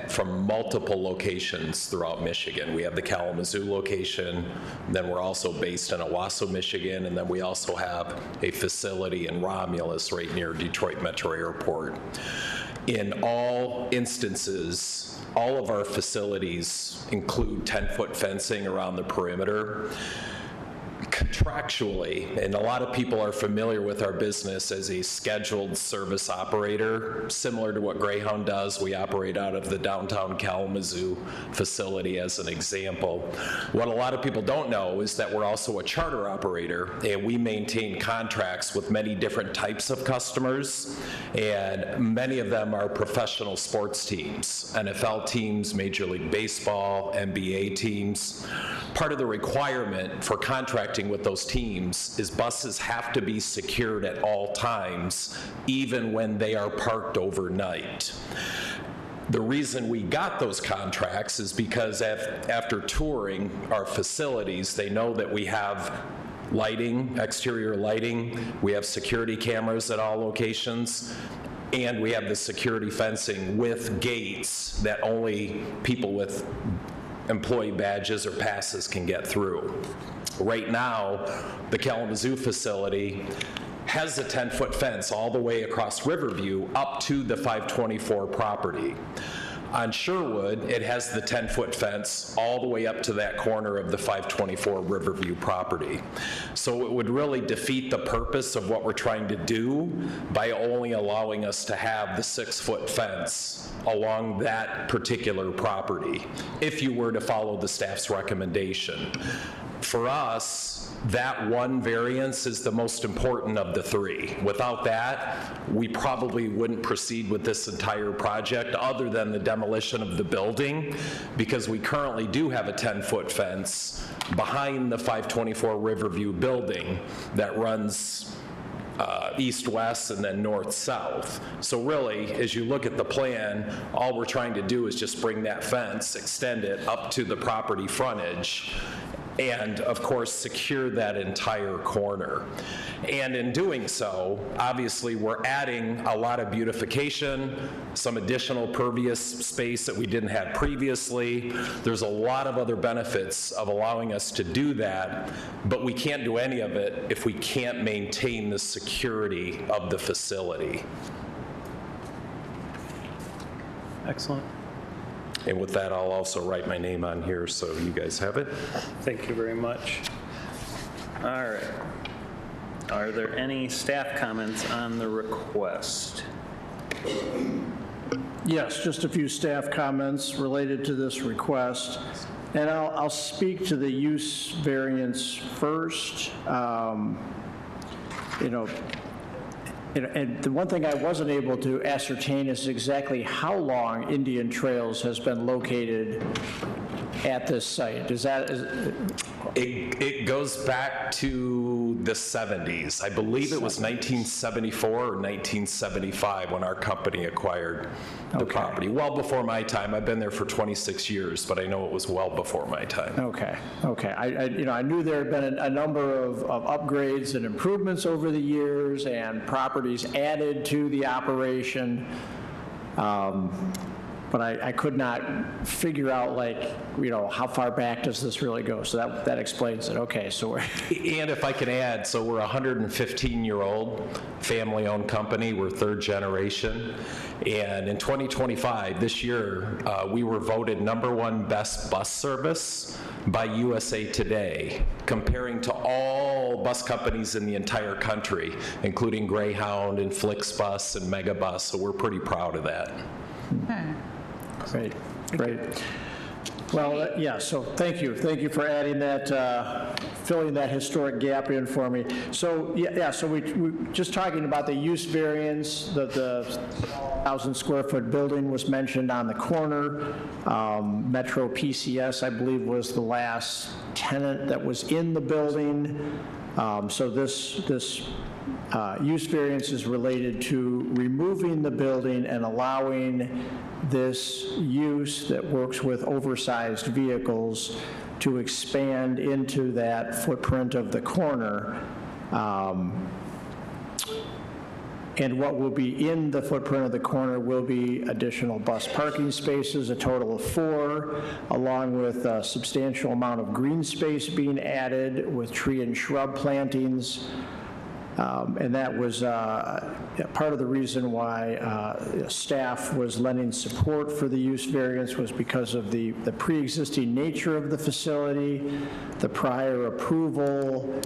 from multiple locations throughout Michigan. We have the Kalamazoo location, then we're also based in Owasso, Michigan, and then we also have a facility in Romulus right near Detroit Metro Airport. In all instances, all of our facilities include 10-foot fencing around the perimeter. Contractually, and a lot of people are familiar with our business as a scheduled service operator, similar to what Greyhound does. We operate out of the downtown Kalamazoo facility as an example. What a lot of people don't know is that we're also a charter operator, and we maintain contracts with many different types of customers, and many of them are professional sports teams, NFL teams, Major League Baseball, NBA teams. Part of the requirement for contracting with those teams is buses have to be secured at all times, even when they are parked overnight. The reason we got those contracts is because after touring our facilities, they know that we have lighting, exterior lighting, we have security cameras at all locations, and we have the security fencing with gates that only people with employee badges or passes can get through. Right now, the Kalamazoo facility has a 10-foot fence all the way across Riverview up to the 524 property. On Sherwood, it has the 10-foot fence all the way up to that corner of the 524 Riverview property. So it would really defeat the purpose of what we're trying to do by only allowing us to have the 6-foot fence along that particular property, if you were to follow the staff's recommendation. For us, that one variance is the most important of the three. Without that, we probably wouldn't proceed with this entire project other than the demolition of the building, because we currently do have a 10-foot fence behind the 524 Riverview building that runs east-west and then north-south. So really, as you look at the plan, all we're trying to do is just bring that fence, extend it up to the property frontage, and of course secure that entire corner. And in doing so, obviously we're adding a lot of beautification, some additional pervious space that we didn't have previously. There's a lot of other benefits of allowing us to do that, but we can't do any of it if we can't maintain the security of the facility. Excellent. And with that, I'll also write my name on here so you guys have it. Thank you very much. All right. Are there any staff comments on the request? Yes, just a few staff comments related to this request. And I'll speak to the use variance first. And the one thing I wasn't able to ascertain is exactly how long Indian Trails has been located at this site. It goes back to the 70s. I believe it was 1974 or 1975 when our company acquired the property. Well before my time. I've been there for 26 years, but I know it was well before my time. Okay. I knew there had been a number of upgrades and improvements over the years and properties added to the operation. But I could not figure out, how far back does this really go? So that explains it. Okay, so we're... And if I can add, so we're a 115-year-old family-owned company. We're third generation. And in 2025, this year, we were voted #1 best bus service by USA Today, comparing to all bus companies in the entire country, including Greyhound and Flixbus and Megabus. So we're pretty proud of that. Great. Well, yeah, so thank you for adding that, filling that historic gap in for me. So, so we just talking about the use variance, the 1,000-square-foot building was mentioned on the corner. Metro PCS, I believe, was the last tenant that was in the building. So this use variance is related to removing the building and allowing this use that works with oversized vehicles to expand into that footprint of the corner. And what will be in the footprint of the corner will be additional bus parking spaces, a total of 4, along with a substantial amount of green space being added with tree and shrub plantings. And that was part of the reason why staff was lending support for the use variance, was because of the pre-existing nature of the facility, the prior approval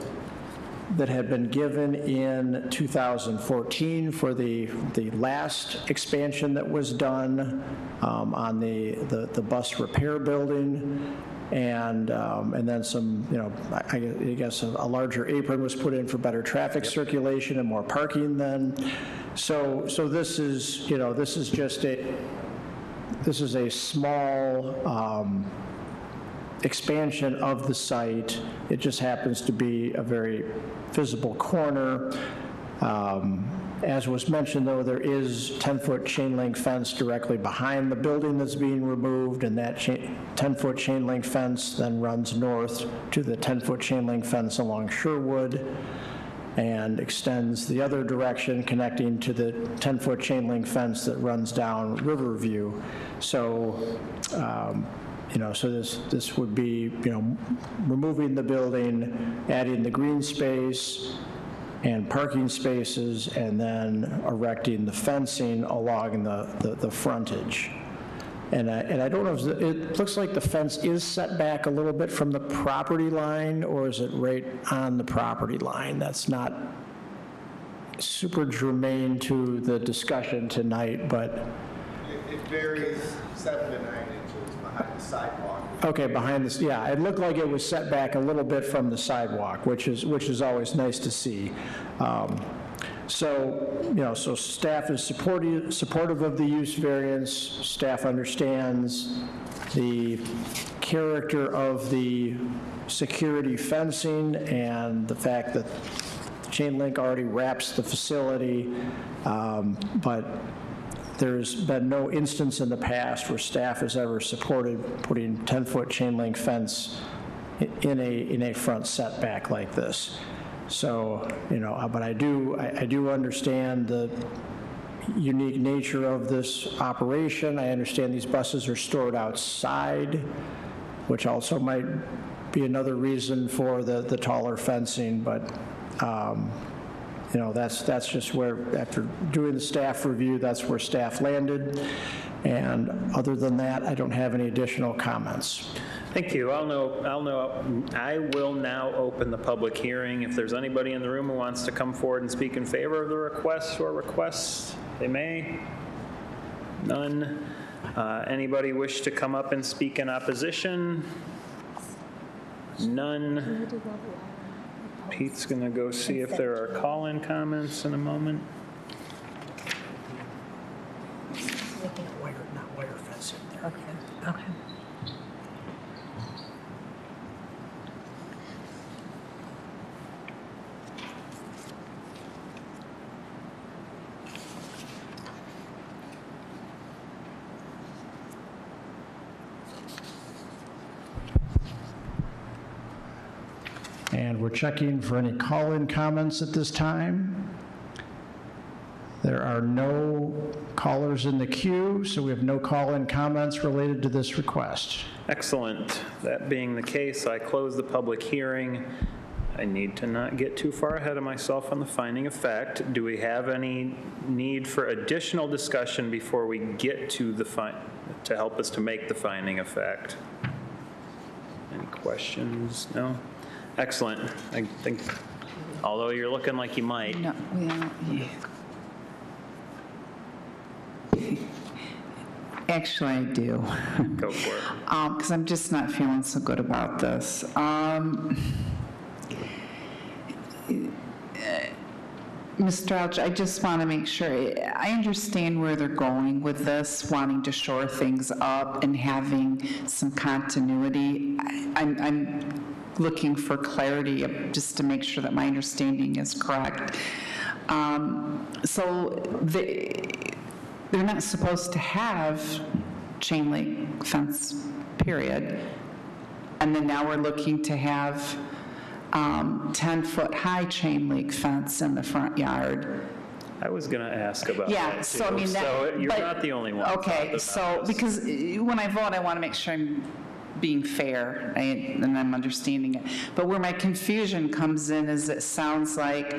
that had been given in 2014 for the last expansion that was done on the bus repair building. And then some, I guess a larger apron was put in for better traffic circulation and more parking then. So this is, this is a small expansion of the site. It just happens to be a very visible corner. As was mentioned, though, there is 10-foot chain link fence directly behind the building that's being removed, and that 10-foot chain link fence then runs north to the 10-foot chain link fence along Sherwood and extends the other direction, connecting to the 10-foot chain link fence that runs down Riverview. So, so this would be, removing the building, adding the green space and parking spaces, and then erecting the fencing along the frontage. And I don't know, it looks like the fence is set back a little bit from the property line, or is it right on the property line? That's not super germane to the discussion tonight, but. It varies 7 to 9 inches behind the sidewalk. Okay, behind this, yeah, it looked like it was set back a little bit from the sidewalk, which is always nice to see. So staff is supportive of the use variance. Staff understands the character of the security fencing and the fact that chain link already wraps the facility, but there's been no instance in the past where staff has ever supported putting 10-foot chain link fence in a front setback like this. So, but I do understand the unique nature of this operation. I understand these buses are stored outside, which also might be another reason for the taller fencing, but that's just where, after doing the staff review, that's where staff landed. And other than that, I don't have any additional comments. Thank you. I will now open the public hearing. If there's anybody in the room who wants to come forward and speak in favor of the request or requests, they may. None. Anybody wish to come up and speak in opposition? None. Pete's going to go see if there are call-in comments in a moment. Not wire fencing there. Okay. And we're checking for any call-in comments at this time. There are no callers in the queue, so we have no call-in comments related to this request. Excellent. That being the case, I close the public hearing. I need to not get too far ahead of myself on the finding of fact. Do we have any need for additional discussion before we get to to help us to make the finding of fact? Any questions? No? Excellent. I think, although you're looking like you might. No, actually, I do. Go for it. Because I'm just not feeling so good about this. Mr. Alge, I just want to make sure, I understand where they're going with this, wanting to shore things up and having some continuity. I'm looking for clarity just to make sure that my understanding is correct. So they're not supposed to have chain link fence, period. And then now we're looking to have 10-foot high chain link fence in the front yard. I was going to ask about Yeah, that, so I too. mean, that. So you're but- not the only one. Okay, so, because when I vote, I want to make sure I'm being fair and I'm understanding it. But where my confusion comes in is it sounds like,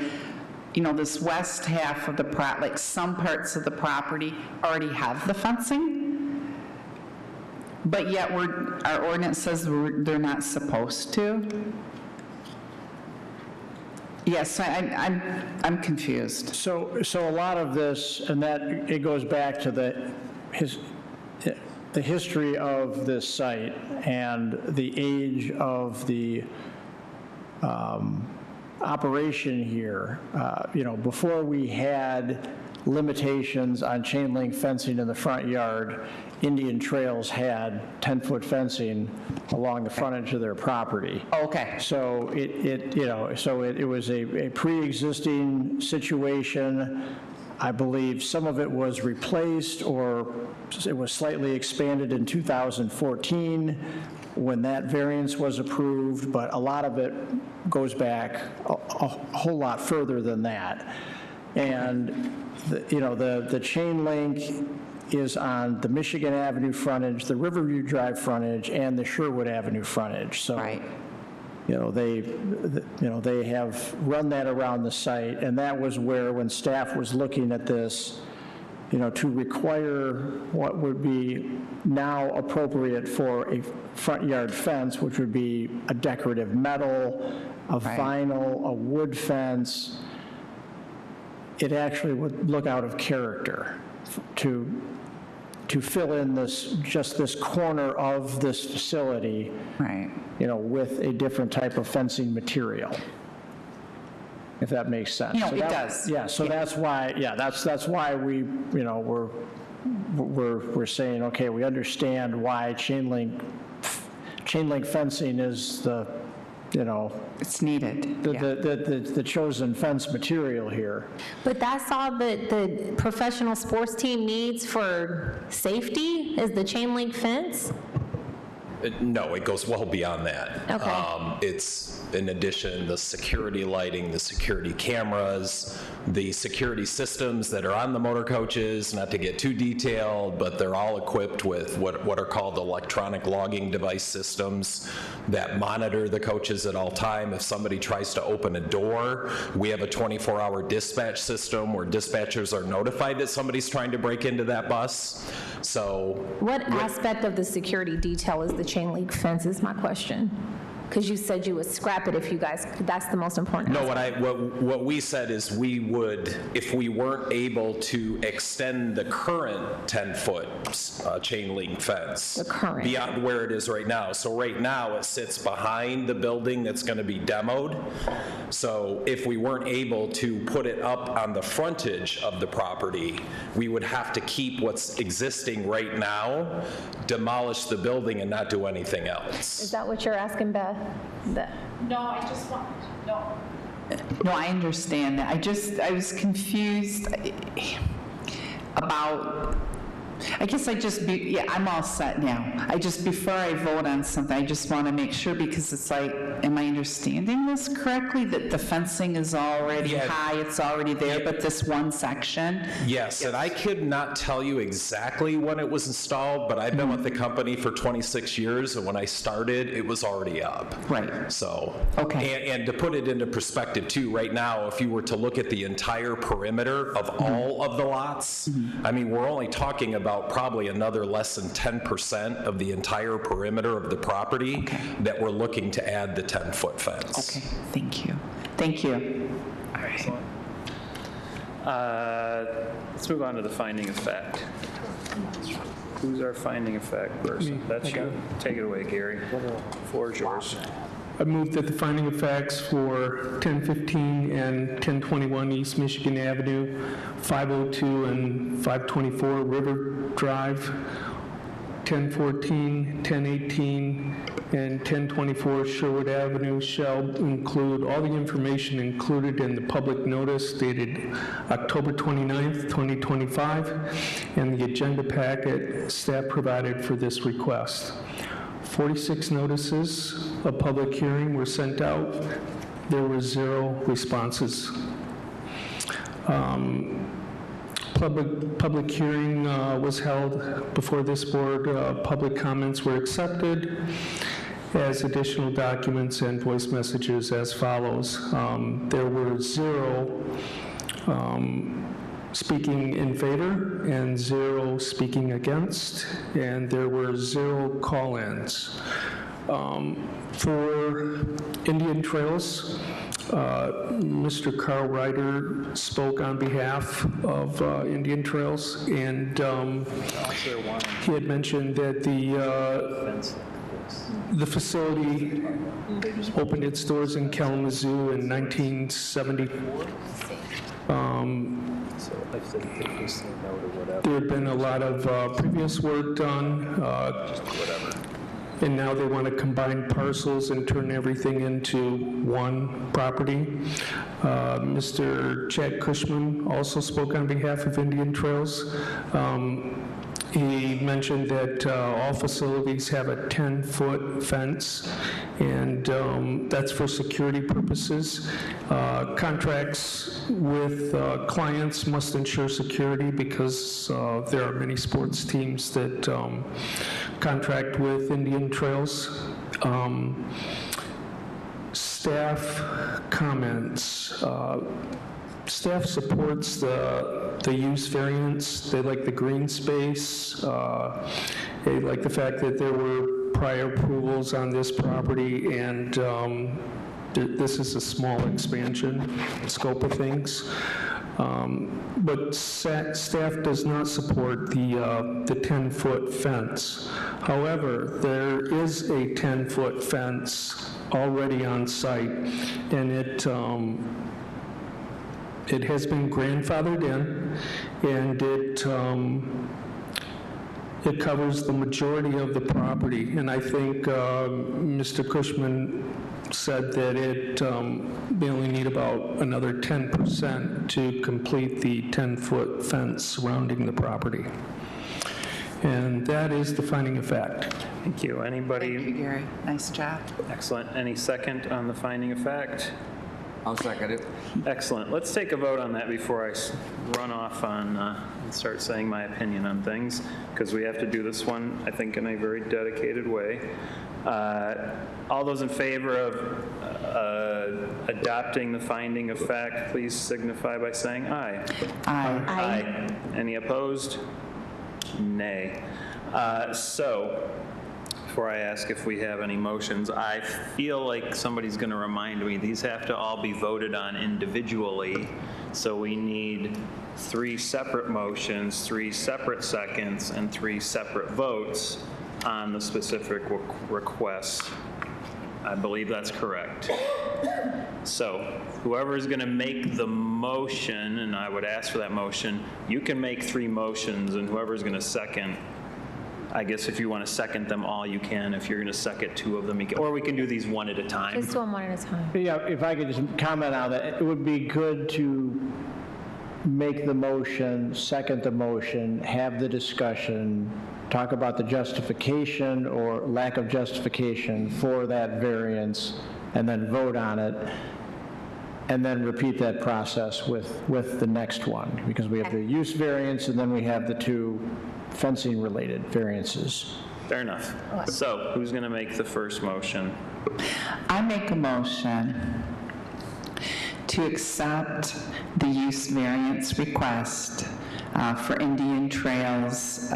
this west half of the, like some parts of the property already have the fencing, but yet our ordinance says they're not supposed to. Yes, I'm confused. So a lot of this, and that, it goes back to the history of this site and the age of the operation here. Before we had limitations on chain link fencing in the front yard, Indian Trails had 10-foot fencing along the frontage of their property. Okay. So it was a pre-existing situation. I believe some of it was replaced or it was slightly expanded in 2014 when that variance was approved, but a lot of it goes back a whole lot further than that. And the chain link is on the Michigan Avenue frontage, the Riverview Drive frontage, and the Sherwood Avenue frontage. So, right. They have run that around the site, and that was where, when staff was looking at this, to require what would be now appropriate for a front yard fence, which would be a decorative metal, a vinyl, a wood fence, it actually would look out of character to fill in this corner of this facility, right, with a different type of fencing material, if that makes sense. It does. Yeah, so that's why, that's why we, we're saying, okay, we understand why chain link fencing is the, it's needed. the chosen fence material here. But that's all the professional sports team needs for safety, is the chain link fence? No, it goes well beyond that. Okay. It's, in addition, the security lighting, the security cameras, the security systems that are on the motor coaches, not to get too detailed, but they're all equipped with what are called electronic logging device systems that monitor the coaches at all time. If somebody tries to open a door, we have a 24-hour dispatch system where dispatchers are notified that somebody's trying to break into that bus. So What aspect of the security detail is the chain link fence, is my question? Because you said you would scrap it if you guys, that's the most important No, aspect. what we said is we would, if we weren't able to extend the current 10-foot chain link fence. The current. Beyond where it is right now. So right now, it sits behind the building that's going to be demoed. So if we weren't able to put it up on the frontage of the property, we would have to keep what's existing right now, demolish the building, and not do anything else. Is that what you're asking, Beth? No, I just want, no. No, I understand that. I was confused about, I guess I'm all set now. Before I vote on something, I just want to make sure, because it's like, am I understanding this correctly? That the fencing is already high, it's already there, but this one section? Yes, and I could not tell you exactly when it was installed, but I've been with the company for 26 years, and when I started, it was already up. Right. So, okay. And to put it into perspective too, right now, if you were to look at the entire perimeter of all of the lots, I mean, we're only talking about probably another less than 10% of the entire perimeter of the property that we're looking to add the 10-foot fence. Okay, thank you. Thank you. All right. Let's move on to the finding of fact. Who's our finding of fact person? That's you. Take it away, Gary. The floor is yours. I move that the finding of facts for 1015 and 1021 East Michigan Avenue, 502 and 524 River Drive, 1014, 1018, and 1024 Sherwood Avenue shall include all the information included in the public notice dated October 29th, 2025, and the agenda packet staff provided for this request. 46 notices of public hearing were sent out. There were 0 responses. Public hearing was held before this board. Public comments were accepted as additional documents and voice messages as follows. There were 0 speaking in favor and 0 speaking against, and there were 0 call-ins. For Indian Trails, Mr. Carl Ryder spoke on behalf of Indian Trails, and he had mentioned that the facility opened its doors in Kalamazoo in 1974. There had been a lot of previous work done, and now they want to combine parcels and turn everything into one property. Mr. Chad Cushman also spoke on behalf of Indian Trails. He mentioned that all facilities have a 10-foot fence, and that's for security purposes. Contracts with clients must ensure security because there are many sports teams that contract with Indian Trails. Staff comments. Staff supports the use variance. They like the green space. They like the fact that there were prior approvals on this property, and this is a small expansion scope of things. But staff does not support the 10-foot fence. However, there is a 10-foot fence already on site, and it has been grandfathered in, and it covers the majority of the property. And I think Mr. Cushman said that they only need about another 10% to complete the 10-foot fence surrounding the property. And that is the finding of fact. Thank you. Anybody? Thank you, Gary. Nice job. Excellent. Any second on the finding of fact? I'll second it. Excellent. Let's take a vote on that before I run off on and start saying my opinion on things, because we have to do this one, I think, in a very dedicated way. All those in favor of adopting the finding of fact, please signify by saying aye. Aye. Aye. Any opposed? Nay. So, before I ask if we have any motions, I feel like somebody's going to remind me, these have to all be voted on individually, so we need 3 separate motions, 3 separate seconds, and 3 separate votes on the specific requests. I believe that's correct. So whoever is going to make the motion, and I would ask for that motion, you can make 3 motions, and whoever's going to second, I guess if you want to second them all, you can. If you're going to second 2 of them, you can, or we can do these one at a time. Just do them one at a time. Yeah, if I could just comment on that, it would be good to make the motion, second the motion, have the discussion, talk about the justification or lack of justification for that variance, and then vote on it, and then repeat that process with the next one, because we have the use variance, and then we have the 2 fencing-related variances. Fair enough. So who's going to make the first motion? I make a motion to accept the use variance request for Indian Trails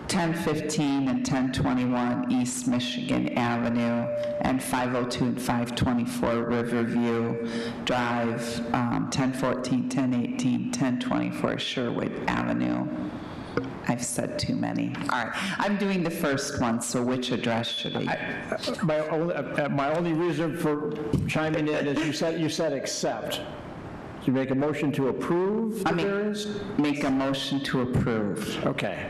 1015 and 1021 East Michigan Avenue and 502 and 524 Riverview Drive, 1014, 1018, 1024 Sherwood Avenue. I've said too many. All right, I'm doing the first one, so which address should I? My only reason for chiming in is you said accept. You make a motion to approve the variance? Make a motion to approve. Okay.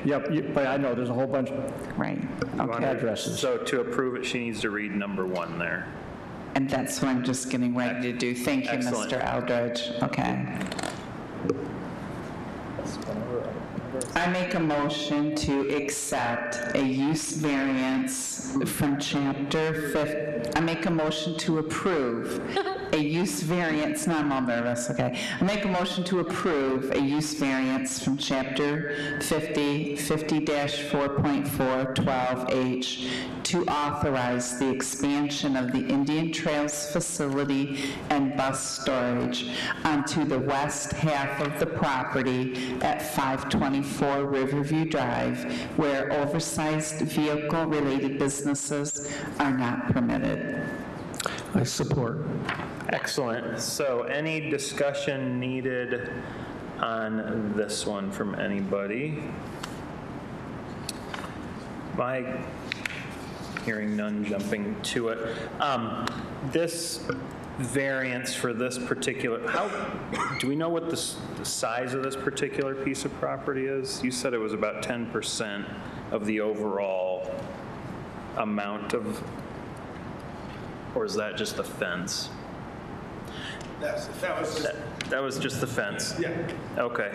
Yep, but I know there's a whole bunch Right. of addresses. So to approve it, she needs to read number 1 there. And that's what I'm just getting ready to do. Thank you, Excellent. Mr. Eldridge. Okay. I make a motion to accept a use variance from Chapter 5. I make a motion to approve a use variance, no, I'm all nervous, okay. I make a motion to approve a use variance from Chapter 50, 50-4.4, 12H, to authorize the expansion of the Indian Trails facility and bus storage onto the west half of the property at 524 Riverview Drive, where oversized vehicle-related businesses are not permitted. I support. Excellent. So any discussion needed on this one from anybody? Hearing none, jumping to it. This variance for this particular, do we know what the size of this particular piece of property is? You said it was about 10% of the overall amount of, or is that just the fence? That was just the fence? Yeah. Okay.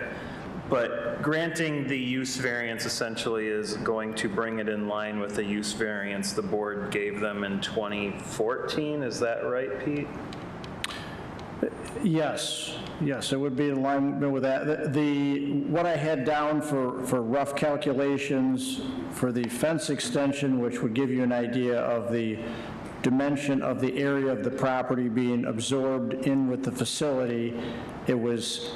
But granting the use variance essentially is going to bring it in line with the use variance the board gave them in 2014, is that right, Pete? Yes, it would be in line with that. What I had down for rough calculations for the fence extension, which would give you an idea of the dimension of the area of the property being absorbed in with the facility, it was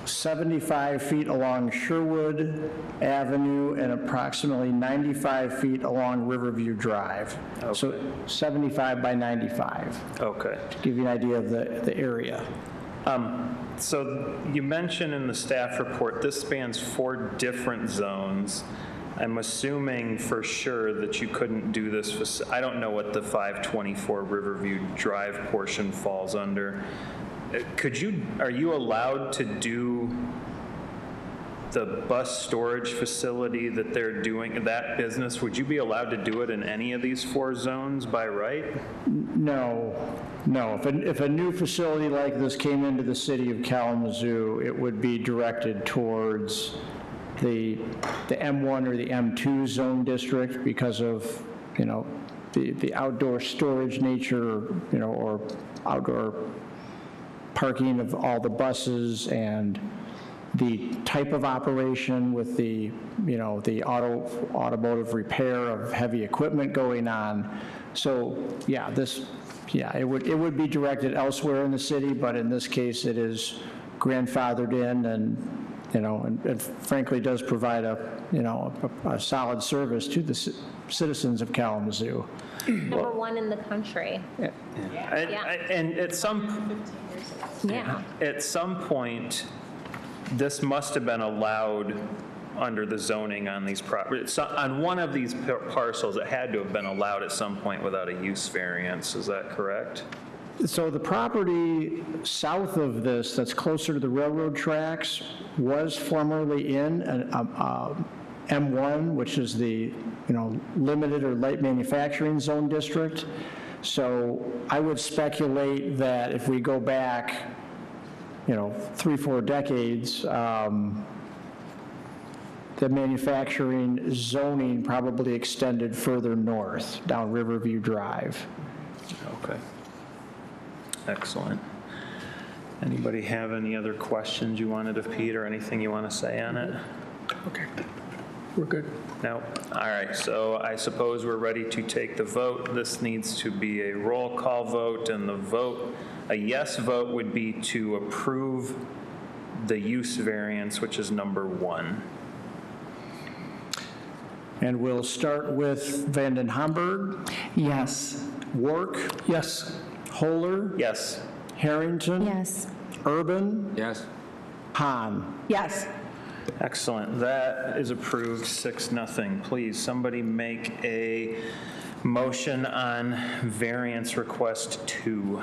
75 feet along Sherwood Avenue and approximately 95 feet along Riverview Drive. Okay. So 75 by 95. Okay. To give you an idea of the area. So you mentioned in the staff report, this spans 4 different zones. I'm assuming for sure that you couldn't do this, I don't know what the 524 Riverview Drive portion falls under. Are you allowed to do the bus storage facility that they're doing, that business? Would you be allowed to do it in any of these 4 zones by right? No. If a new facility like this came into the city of Kalamazoo, it would be directed towards the M1 or the M2 zone district because of, the outdoor storage nature, or outdoor parking of all the buses and the type of operation with the, the automotive repair of heavy equipment going on. So, it would be directed elsewhere in the city, but in this case, it is grandfathered in and, and frankly does provide a solid service to the citizens of Kalamazoo. Number 1 in the country. And at some point, this must have been allowed under the zoning on these properties. So on one of these parcels, it had to have been allowed at some point without a use variance. Is that correct? So the property south of this, that's closer to the railroad tracks, was formerly in an M1, which is the limited or light manufacturing zone district. So I would speculate that if we go back, 3-4 decades, the manufacturing zoning probably extended further north down Riverview Drive. Okay. Excellent. Anybody have any other questions you wanted of Pete or anything you want to say on it? Okay. We're good. No? All right, so I suppose we're ready to take the vote. This needs to be a roll call vote, and a yes vote would be to approve the use variance, which is number 1. And we'll start with Vanden Hamburg. Yes. Wark. Yes. Holler. Yes. Harrington. Yes. Urban. Yes. Hahn. Yes. Excellent. That is approved 6-0. Please, somebody make a motion on variance request 2.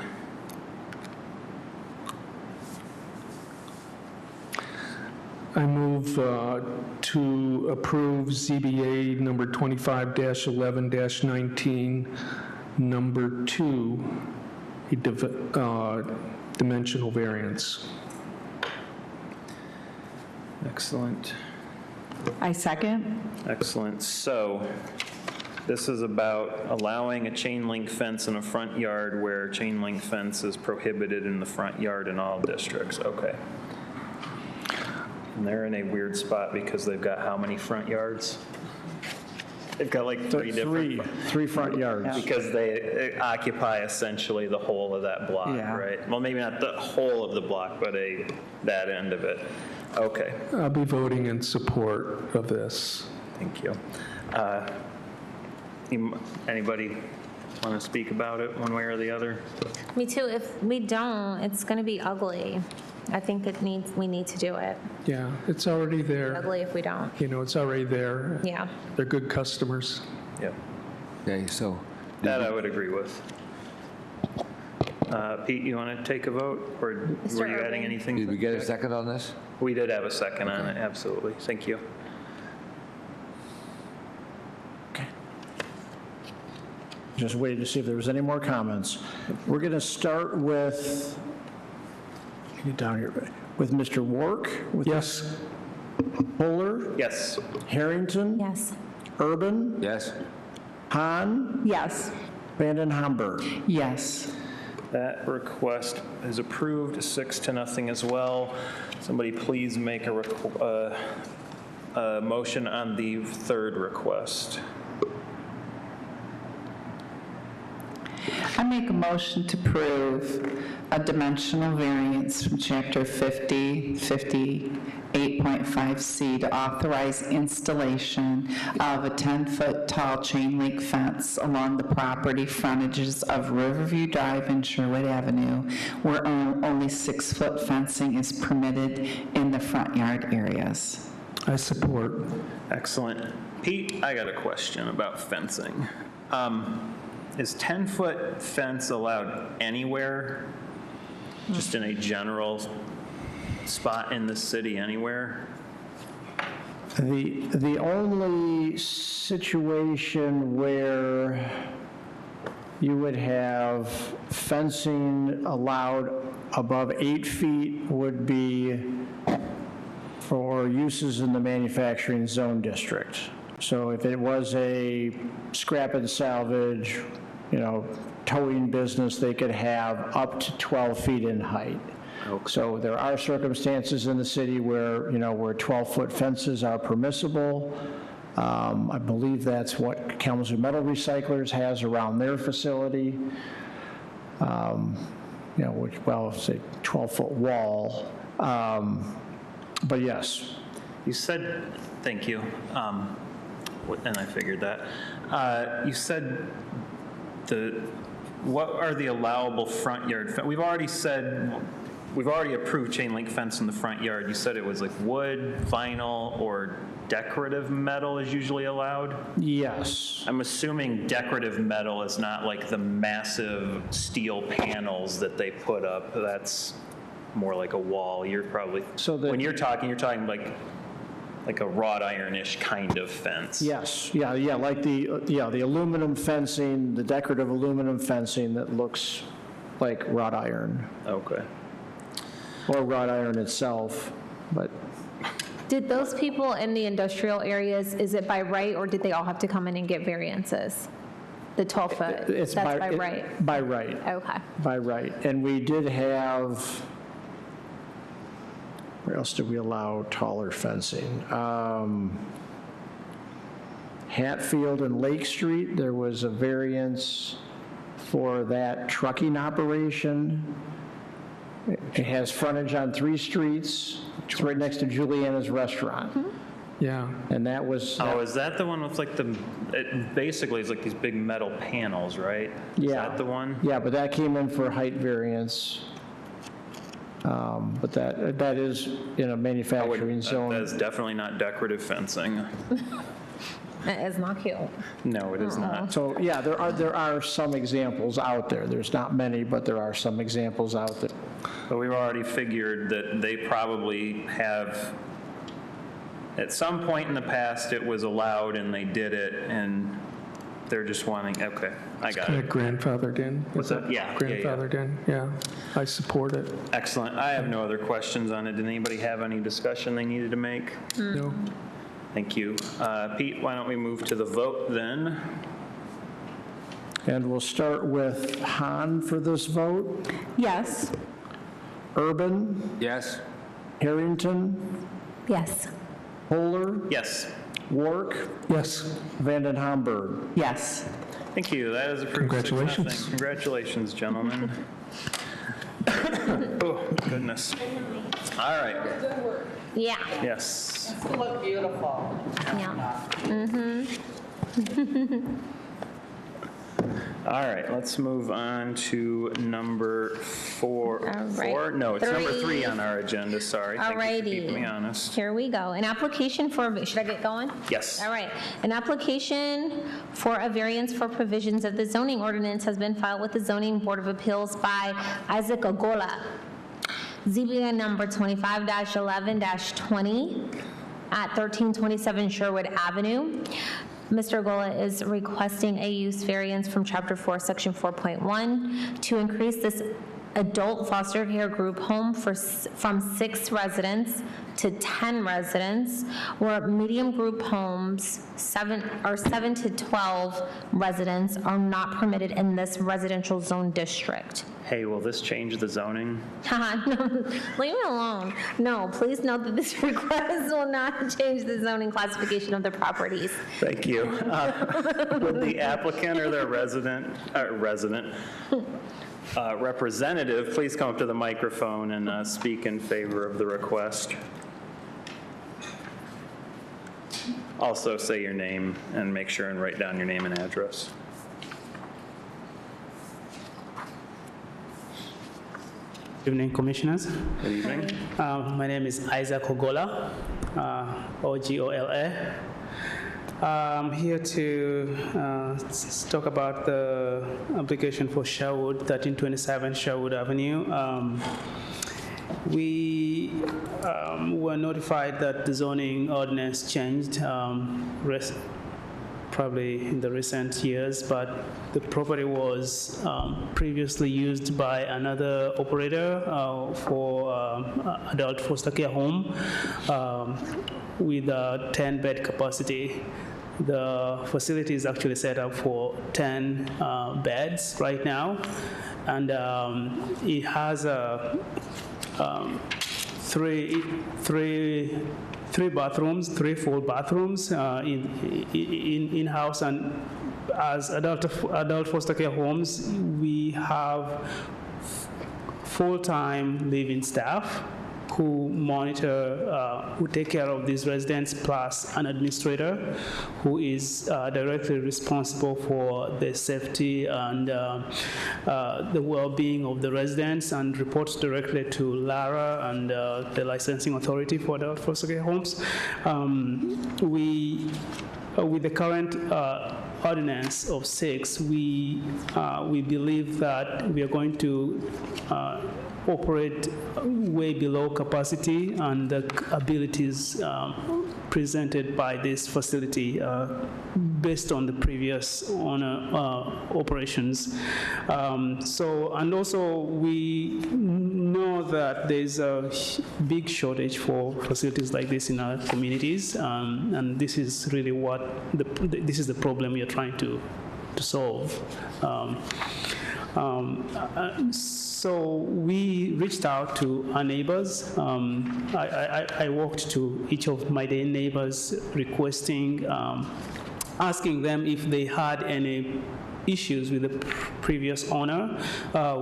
I move to approve ZBA number 25-11-19, number 2, a dimensional variance. Excellent. I second. Excellent. So This is about allowing a chain link fence in a front yard where chain link fence is prohibited in the front yard in all districts. Okay. And they're in a weird spot because they've got how many front yards? They've got like Three front yards. because they occupy essentially the whole of that block, Yeah. right? Well, maybe not the whole of the block, but that end of it. Okay, I'll be voting in support of this. thank you. Anybody want to speak about it one way or the other? Me too. If we don't, it's going to be ugly. I think we need to do it. Yeah, it's already there. Ugly if we don't. You know, it's already there. Yeah. They're good customers. Yeah. Okay, so That I would agree with. Pete, you want to take a vote, or Mr. were you Urban? adding anything? did we get a second on this? We did have a second on it, absolutely. Thank you. Just waiting to see if there was any more comments. We're going to start with, get down here, with Mr. Wark, with Yes. Fuller, Yes. Harrington, Yes. Urban, Yes? Hahn, Yes. Vanden Hamburg. Yes. That request is approved, 6-0 as well. Somebody please make a motion on the third request. I make a motion to approve a dimensional variance from Chapter 50, 58.5C to authorize installation of a 10-foot tall chain link fence along the property frontages of Riverview Drive and Sherwood Avenue, where only 6-foot fencing is permitted in the front yard areas. I support. Excellent. Pete, I got a question about fencing. Is 10-foot fence allowed anywhere? Just in a general spot in the city anywhere? The only situation where you would have fencing allowed above 8 feet would be for uses in the manufacturing zone district. So if it was a scrap and salvage, towing business, they could have up to 12 feet in height. Okay. So there are circumstances in the city where, where 12-foot fences are permissible. I believe that's what Kalamazoo Metal Recyclers has around their facility. Which, it's a 12-foot wall. But yes. You said, thank you, and I figured that. You said what are the allowable front yard? We've already approved chain link fence in the front yard. You said it was like wood, vinyl, or decorative metal is usually allowed? Yes. I'm assuming decorative metal is not like the massive steel panels that they put up. That's more like a wall. You're probably, when you're talking like a wrought iron-ish kind of fence. Yes, like the aluminum fencing, the decorative aluminum fencing that looks like wrought iron. Okay. Or wrought iron itself, but. Did those people in the industrial areas, is it by right, or did they all have to come in and get variances? The 12-foot, It's that's by right? By right. Okay. By right. And we did have, where else did we allow taller fencing? Hatfield and Lake Street, there was a variance for that trucking operation. It has frontage on 3 streets. It's right next to Juliana's Restaurant. Mm-hmm. Yeah. And that was. Oh, is that the one with like basically it's like these big metal panels, right? Yeah. Is that the one? Yeah, but that came in for height variance. But that is in a manufacturing zone. That is definitely not decorative fencing. It's not cute. No, it is not. So, yeah, there are some examples out there. There's not many, but there are some examples out there. But we've already figured that they probably have, at some point in the past, it was allowed and they did it, and they're just wanting, okay, I got Kind it. of grandfathered in. What's that? Yeah. Grandfathered in, yeah. I support it. Excellent. I have no other questions on it. Did anybody have any discussion they needed to make? No. Thank you. Pete, why don't we move to the vote then? And we'll start with Han for this vote. Yes. Urban, Yes? Harrington, Yes. Polar, Yes. Wark, Yes. Vanden Hamburg. Yes. Thank you. That is approved. 6-0. Congratulations. Congratulations, gentlemen. Oh, goodness. All right. Yeah. Yes. You look beautiful. Yeah. All right, let's move on to number 4. All right. 4? No, it's number 3 3 on our agenda, sorry. Thank you for keeping me honest. Here we go. An application for, should I get going? Yes. All right. An application for a variance for provisions of the zoning ordinance has been filed with the Zoning Board of Appeals by Isaac Ogola. ZBA number 25-11-20 at 1327 Sherwood Avenue. Mr. Ogola is requesting a use variance from Chapter 4, Section 4.1 to increase this adult foster care group home from 6 residents to 10 residents, where medium group homes, 7 to 12 residents, are not permitted in this residential zone district. Hey, will this change the zoning? Haha, no, leave me alone. No, please note that this request will not change the zoning classification of the properties. Thank you. Would the applicant or their representative please come up to the microphone and speak in favor of the request? Also say your name and make sure and write down your name and address. Good evening, Commissioners. Good evening. My name is Isaac Ogola, Ogola. I'm here to talk about the application for Sherwood, 1327 Sherwood Avenue. We were notified that the zoning ordinance changed probably in the recent years, but the property was previously used by another operator for adult foster care home with a 10-bed capacity. The facility is actually set up for 10 beds right now, and it has three bathrooms, 3 full bathrooms in-house, and as adult foster care homes, we have full-time living staff who monitor, who take care of these residents, plus an administrator who is directly responsible for the safety and the well-being of the residents, and reports directly to Lara and the licensing authority for the foster care homes. With the current ordinance of 6, we believe that we are going to operate way below capacity and the abilities presented by this facility based on the previous owner operations. And also we know that there's a big shortage for facilities like this in our communities, and this is really what this is the problem we are trying to solve. So we reached out to our neighbors. I walked to each of my neighbors requesting, asking them if they had any issues with the previous owner,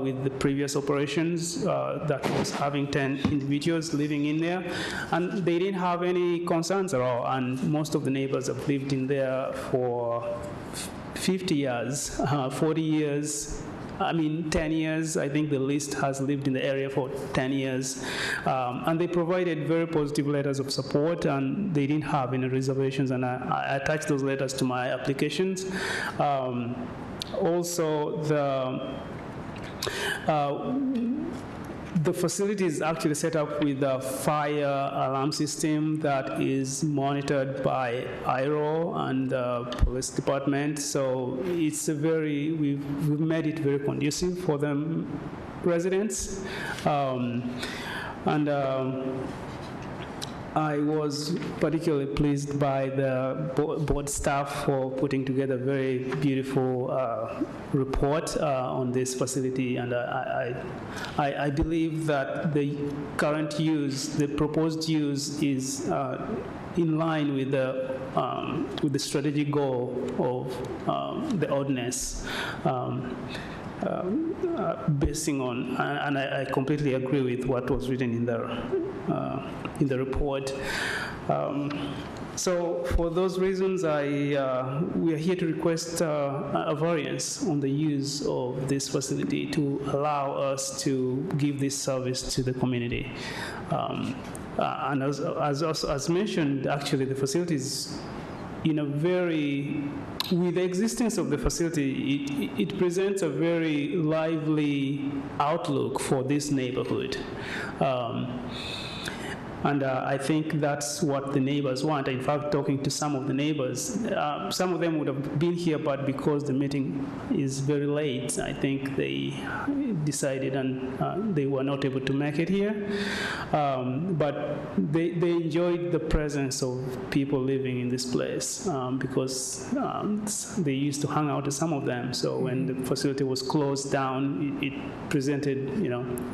with the previous operations that was having 10 individuals living in there. And they didn't have any concerns at all. And most of the neighbors have lived in there for 50 years, 40 years, 10 years. I think the list has lived in the area for 10 years. And they provided very positive letters of support, and they didn't have any reservations, and I attached those letters to my applications. Also, the facility is actually set up with a fire alarm system that is monitored by IRO and the police department. So it's we've made it very conducive for the I was particularly pleased by the board staff for putting together a very beautiful report on this facility, and I believe that the current use, the proposed use, is in line with the strategic goal of the ordinance. Basing on, and I completely agree with what was written in the report. So for those reasons, we are here to request a variance on the use of this facility to allow us to give this service to the community. And as mentioned, actually, the facility is in a very, with the existence of the facility, it presents a very lively outlook for this neighborhood. And I think that's what the neighbors want. In fact, talking to some of the neighbors, some of them would have been here, but because the meeting is very late, I think they decided and they were not able to make it here. But they enjoyed the presence of people living in this place because they used to hang out with some of them. So when the facility was closed down, it presented,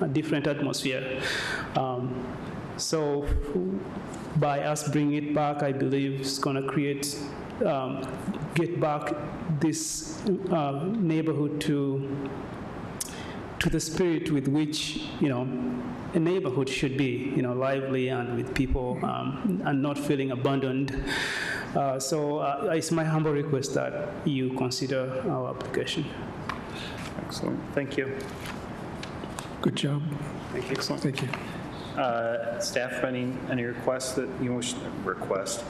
a different atmosphere. So by us bringing it back, I believe it's going to get back this neighborhood to the spirit with which, a neighborhood should be, lively and with people and not feeling abandoned. So it's my humble request that you consider our application. Excellent. Thank you. Good job. Thank you. Excellent. Thank you. Staff, any requests that you wish to request?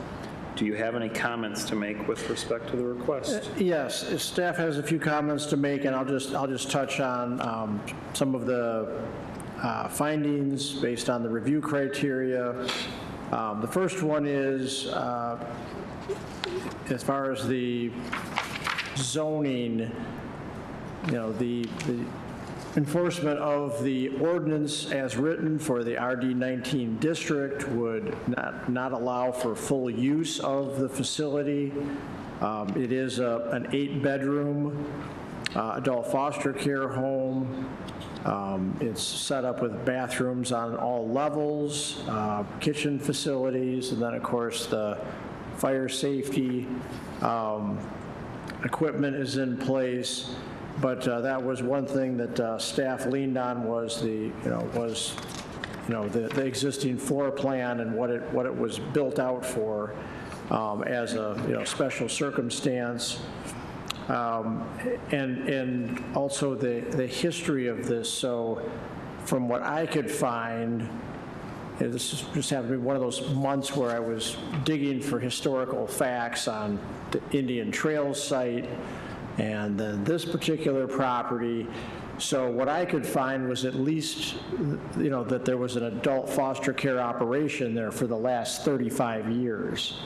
Do you have any comments to make with respect to the request? Yes, staff has a few comments to make, and I'll just touch on some of the findings based on the review criteria. The first one is, as far as the zoning, the enforcement of the ordinance as written for the RD19 district would not allow for full use of the facility. It is an 8-bedroom adult foster care home. It's set up with bathrooms on all levels, kitchen facilities, and then of course the fire safety equipment is in place. But that was one thing that staff leaned on was the existing floor plan and what it was built out for as a special circumstance, and also the history of this. So, from what I could find, this just happened to be one of those months where I was digging for historical facts on the Indian Trails site. And then this particular property, so what I could find was at least, that there was an adult foster care operation there for the last 35 years.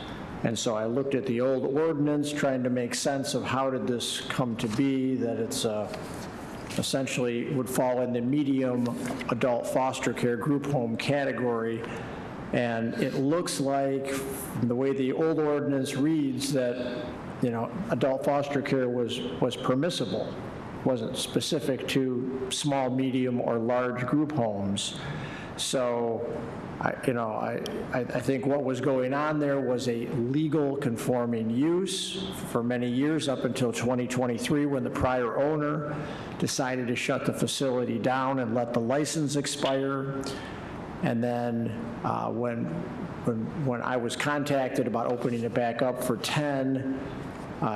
And so I looked at the old ordinance, trying to make sense of how did this come to be, that it's essentially would fall in the medium adult foster care group home category. And it looks like, the way the old ordinance reads, that adult foster care was permissible, wasn't specific to small, medium, or large group homes. So, I think what was going on there was a legal conforming use for many years up until 2023, when the prior owner decided to shut the facility down and let the license expire. And then when I was contacted about opening it back up for 10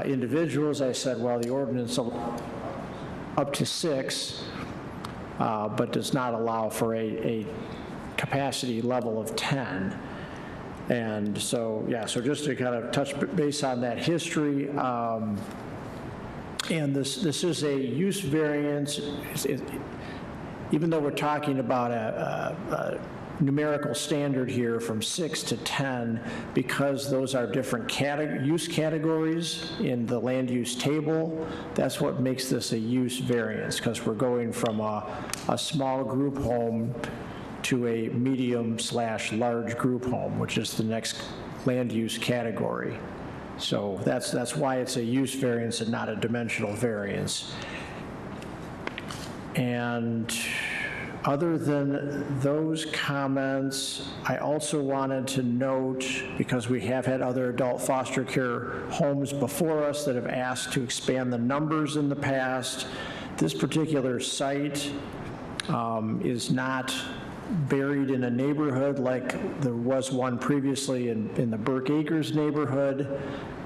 individuals, I said, well, the ordinance allows up to 6, but does not allow for a capacity level of 10. And so, so just to kind of touch base on that history, and this is a use variance. Even though we're talking about a numerical standard here from 6 to 10, because those are different use categories in the land use table, that's what makes this a use variance, because we're going from a small group home to a medium/large group home, which is the next land use category. So that's why it's a use variance and not a dimensional variance. And other than those comments, I also wanted to note, because we have had other adult foster care homes before us that have asked to expand the numbers in the past, this particular site is not buried in a neighborhood like there was one previously in the Burke Acres neighborhood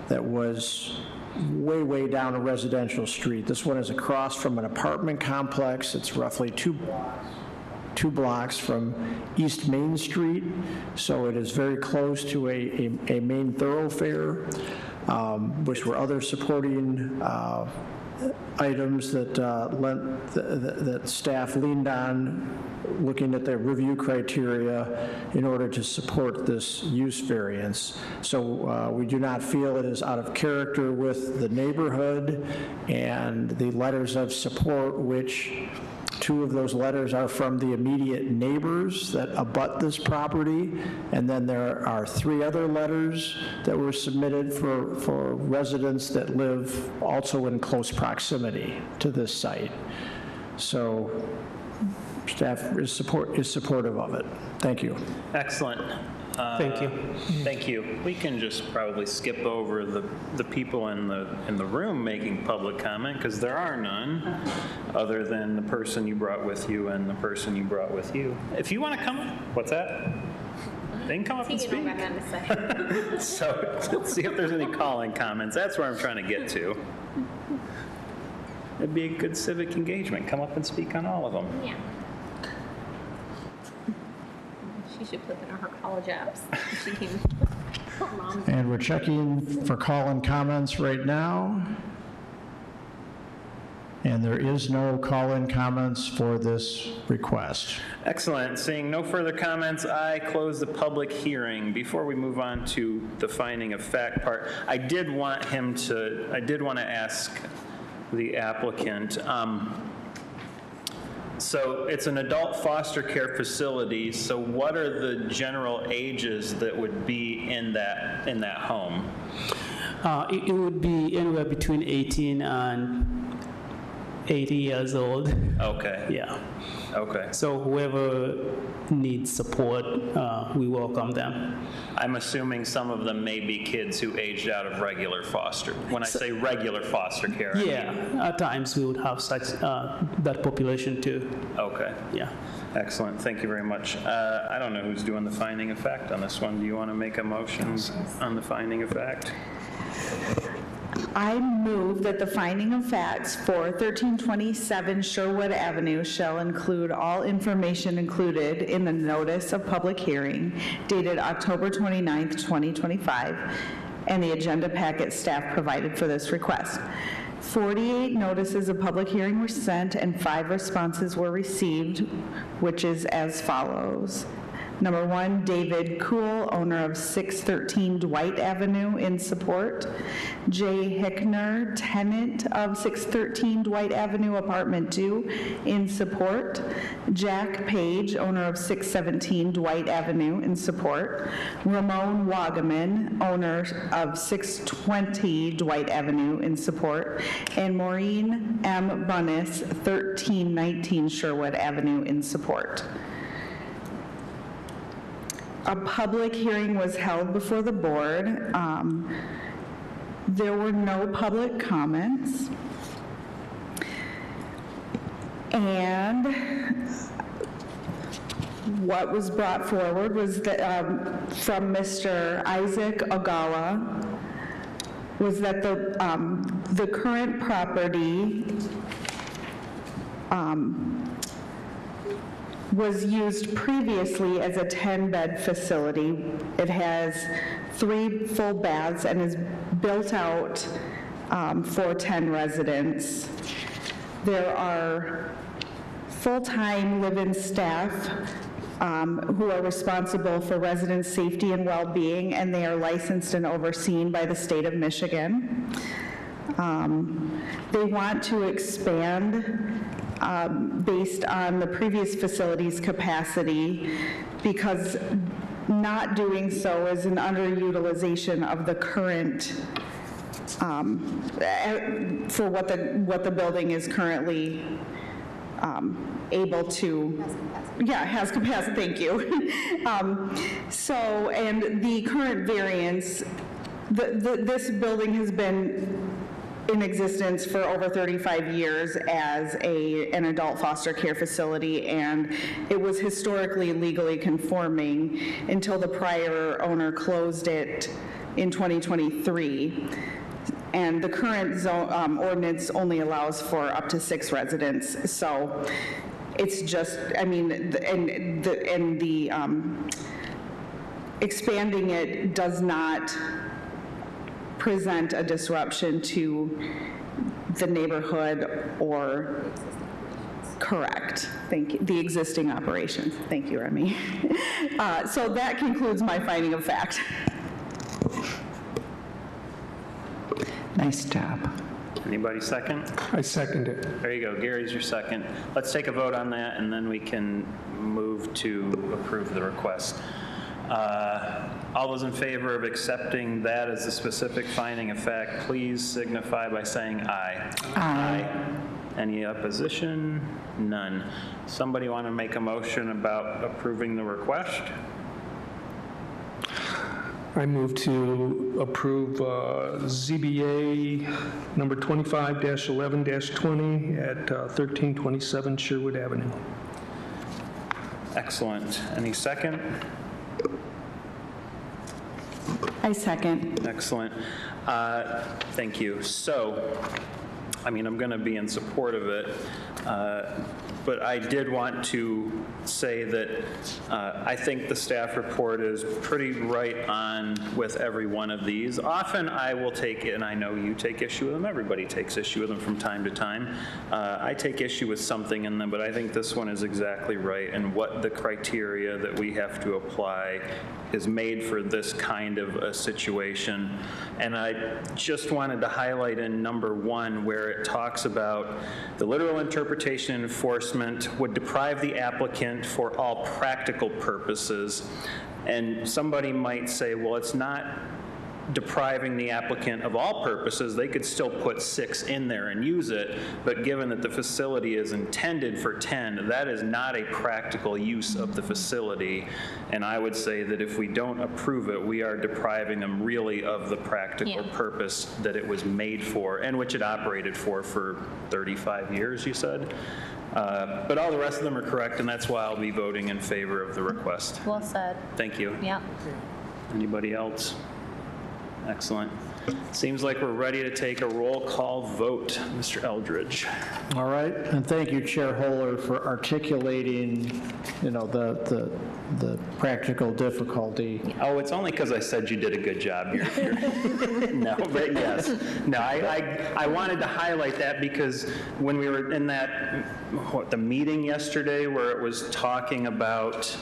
that was way, way down a residential street. This one is across from an apartment complex. It's roughly two blocks from East Main Street, so it is very close to a main thoroughfare, which were other supporting items that staff leaned on, looking at the review criteria in order to support this use variance. So we do not feel it is out of character with the neighborhood, and the letters of support, which 2 of those letters are from the immediate neighbors that abut this property, and then there are 3 other letters that were submitted for residents that live also in close proximity to this site. So staff is supportive of it. Thank you. Excellent. Thank you. Thank you. We can just probably skip over the people in the room making public comment, because there are none, other than the person you brought with you and the person you brought with you. If you want to come, what's that? They can come up and speak. So let's see if there's any call-in comments. That's where I'm trying to get to. It'd be a good civic engagement. Come up and speak on all of them. Yeah. She should put that on her college apps. She can. And we're checking for call-in comments right now. And there is no call-in comments for this request. Excellent. Seeing no further comments, I close the public hearing. Before we move on to the finding of fact part, I did want to ask the applicant, so it's an adult foster care facility, so what are the general ages that would be in that home? It would be anywhere between 18 and 80 years old. Okay. Yeah. Okay. So whoever needs support, we welcome them. I'm assuming some of them may be kids who aged out of regular foster. When I say regular foster care, I mean, at times we would have such that population too. Okay. Yeah. Excellent. Thank you very much. I don't know who's doing the finding of fact on this one. Do you want to make a motion on the finding of fact? I move that the finding of facts for 1327 Sherwood Avenue shall include all information included in the notice of public hearing dated October 29th, 2025, and the agenda packet staff provided for this request. 48 notices of public hearing were sent and 5 responses were received, which is as follows. Number 1, David Kuhl, owner of 613 Dwight Avenue, in support. Jay Hickner, tenant of 613 Dwight Avenue, apartment 2, in support. Jack Page, owner of 617 Dwight Avenue, in support. Ramon Wagaman, owner of 620 Dwight Avenue, in support. And Maureen M. Bunnis, 1319 Sherwood Avenue, in support. A public hearing was held before the board. There were no public comments. And what was brought forward was that, from Mr. Isaac Ogawa, was that the current property was used previously as a 10-bed facility. It has 3 full baths and is built out for 10 residents. There are full-time live-in staff who are responsible for resident safety and well-being, and they are licensed and overseen by the state of Michigan. They want to expand based on the previous facility's capacity, because not doing so is an underutilization of the current, for what the building is currently able to, has capacity, thank you. So, and the current variance, this building has been in existence for over 35 years as an adult foster care facility, and it was historically legally conforming until the prior owner closed it in 2023. And the current ordinance only allows for up to 6 residents. So it's just, I mean, and the expanding it does not present a disruption to the neighborhood or, correct, thank you, the existing operations. Thank you, Remy. So that concludes my finding of fact. Nice job. Anybody second? I second it. There you go, Gary's your second. Let's take a vote on that, and then we can move to approve the request. All those in favor of accepting that as a specific finding of fact, please signify by saying aye. Aye. Any opposition? None. Somebody want to make a motion about approving the request? I move to approve ZBA number 25-11-20 at 1327 Sherwood Avenue. Excellent. Any second? I second. Excellent. Thank you. So, I mean, I'm going to be in support of it, but I did want to say that I think the staff report is pretty right on with every one of these. Often I will take it, and I know you take issue with them, everybody takes issue with them from time to time. I take issue with something in them, but I think this one is exactly right, and what the criteria that we have to apply is made for this kind of a situation. And I just wanted to highlight in number 1 where it talks about the literal interpretation and enforcement would deprive the applicant for all practical purposes. And somebody might say, well, it's not depriving the applicant of all purposes. They could still put 6 in there and use it, but given that the facility is intended for 10, that is not a practical use of the facility. And I would say that if we don't approve it, we are depriving them really of the practical purpose that it was made for, and which it operated for 35 years, you said? But all the rest of them are correct, and that's why I'll be voting in favor of the request. Well said. Thank you. Yep. Anybody else? Excellent. Seems like we're ready to take a roll call vote. Mr. Eldridge. All right, and thank you, Chair Holler, for articulating, you know, the practical difficulty. Oh, it's only because I said you did a good job. No, but yes. No, I wanted to highlight that because when we were in that, the meeting yesterday where it was talking about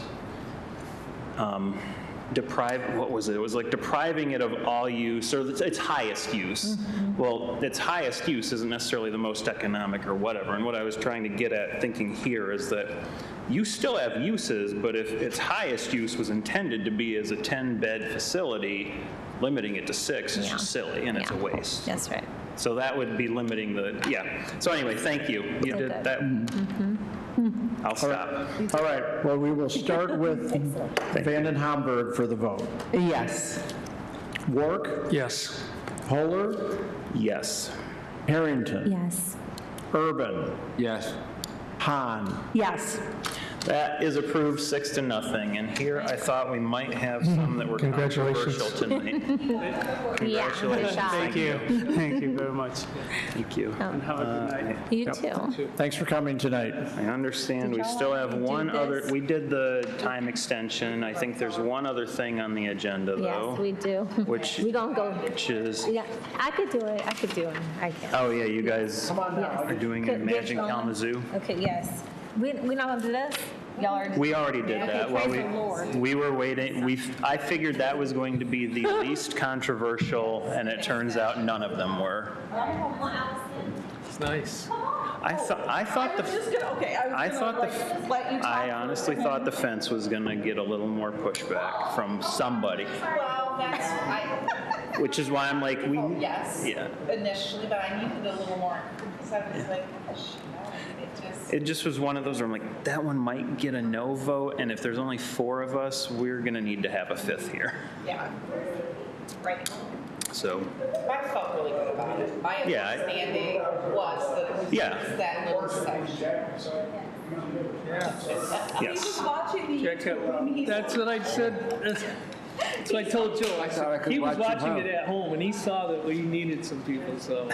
what was it? It was like depriving it of all use, or its highest use. Mm-hmm. Well, its highest use isn't necessarily the most economic or whatever. And what I was trying to get at thinking here is that you still have uses, but if its highest use was intended to be as a 10-bed facility, limiting it to 6 is just silly, and it's a waste. That's right. So that would be limiting So anyway, thank you. You did that. Mm-hmm. I'll stop. All right, well, we will start with Vanden Hamburg for the vote. Yes. Wark? Yes. Holler? Yes. Harrington? Yes. Urban? Yes. Hahn? Yes. That is approved 6-0. And here I thought we might have some that were controversial tonight. Congratulations. Thank you. Thank you very much. Thank you. And have a good night. You too. Thanks for coming tonight. I understand we still have one other, we did the time extension. I think there's one other thing on the agenda, though. Yes, we do. Which, We're going to go. which is, Yeah, I could do it. I can. oh yeah, you guys are doing Could- Imagine there's one. Kalamazoo? Okay, yes. We not going to do this? Y'all are. We already did Okay, that. praise the Lord. We were waiting, I figured that was going to be the least controversial, and it turns out none of them were. It's nice. I thought the. I honestly thought the fence was gonna get a little more pushback from somebody, Well, that's, which is why I'm like, yes, yeah. initially, but I needed a little more, because I was like, gosh, It just was one of those where I'm like, that one might get a no vote, and if there's only 4 of us, we're gonna need to have a 5th here. yeah, right. So, I felt really good about it. My Yeah, understanding was that it was Yeah. just that little section. yes. That's what I said. That's what I told Joe. I thought I said, could he was watch him watching it home. at home, and he saw that we needed some people, so.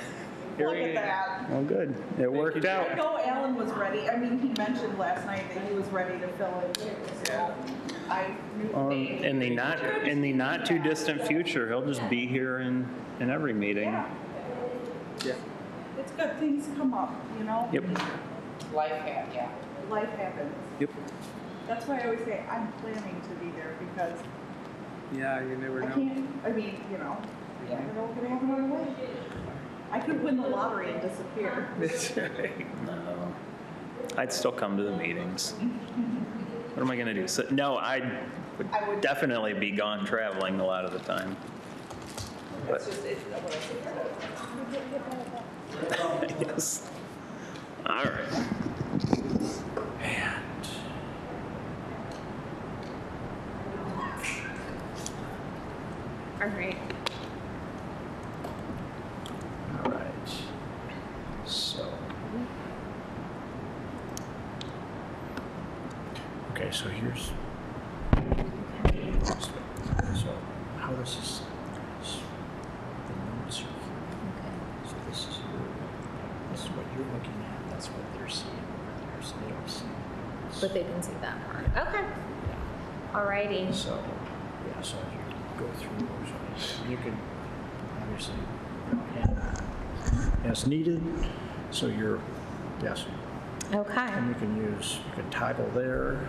Here Look he at is. that. Well, good. It worked out. I know Alan was ready. I mean, he mentioned last night that he was ready to fill in too. So I knew. In the not too distant future, he'll just be here in every meeting. Yeah. It's good. Things come up, you know? Yep. Life happens. Yep. That's why I always say I'm planning to be there because Yeah, you never I know. can't, I mean, you know, you never know what's going to happen on the way. I could win the lottery and disappear. That's right. No. I'd still come to the meetings. What am I gonna do? So, no, I would definitely be gone traveling a lot of the time. But, yes. All right. All right. All right. So. Okay, so here's. So how this is. The notes are here. So this is what you're looking at. That's what they're seeing over there. So they don't see. But they can see that part. Okay. All righty. So, yeah, so if you go through those, you can obviously, as needed, so you're, yes. Okay. And you can toggle there.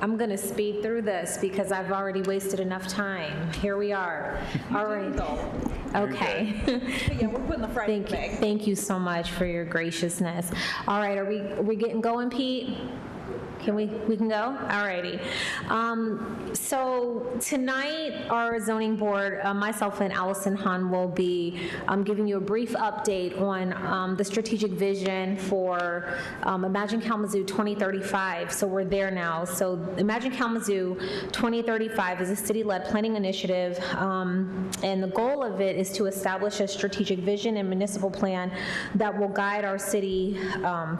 I'm going to speed through this because I've already wasted enough time. Here we are. All right. Okay. Yeah, we're putting the Friday bag. Thank you so much for your graciousness. All right, are we getting going, Pete? We can go? All righty. So tonight, our zoning board, myself and Allison Hahn will be giving you a brief update on the strategic vision for Imagine Kalamazoo 2035. So we're there now. So Imagine Kalamazoo 2035 is a city-led planning initiative, and the goal of it is to establish a strategic vision and municipal plan that will guide our city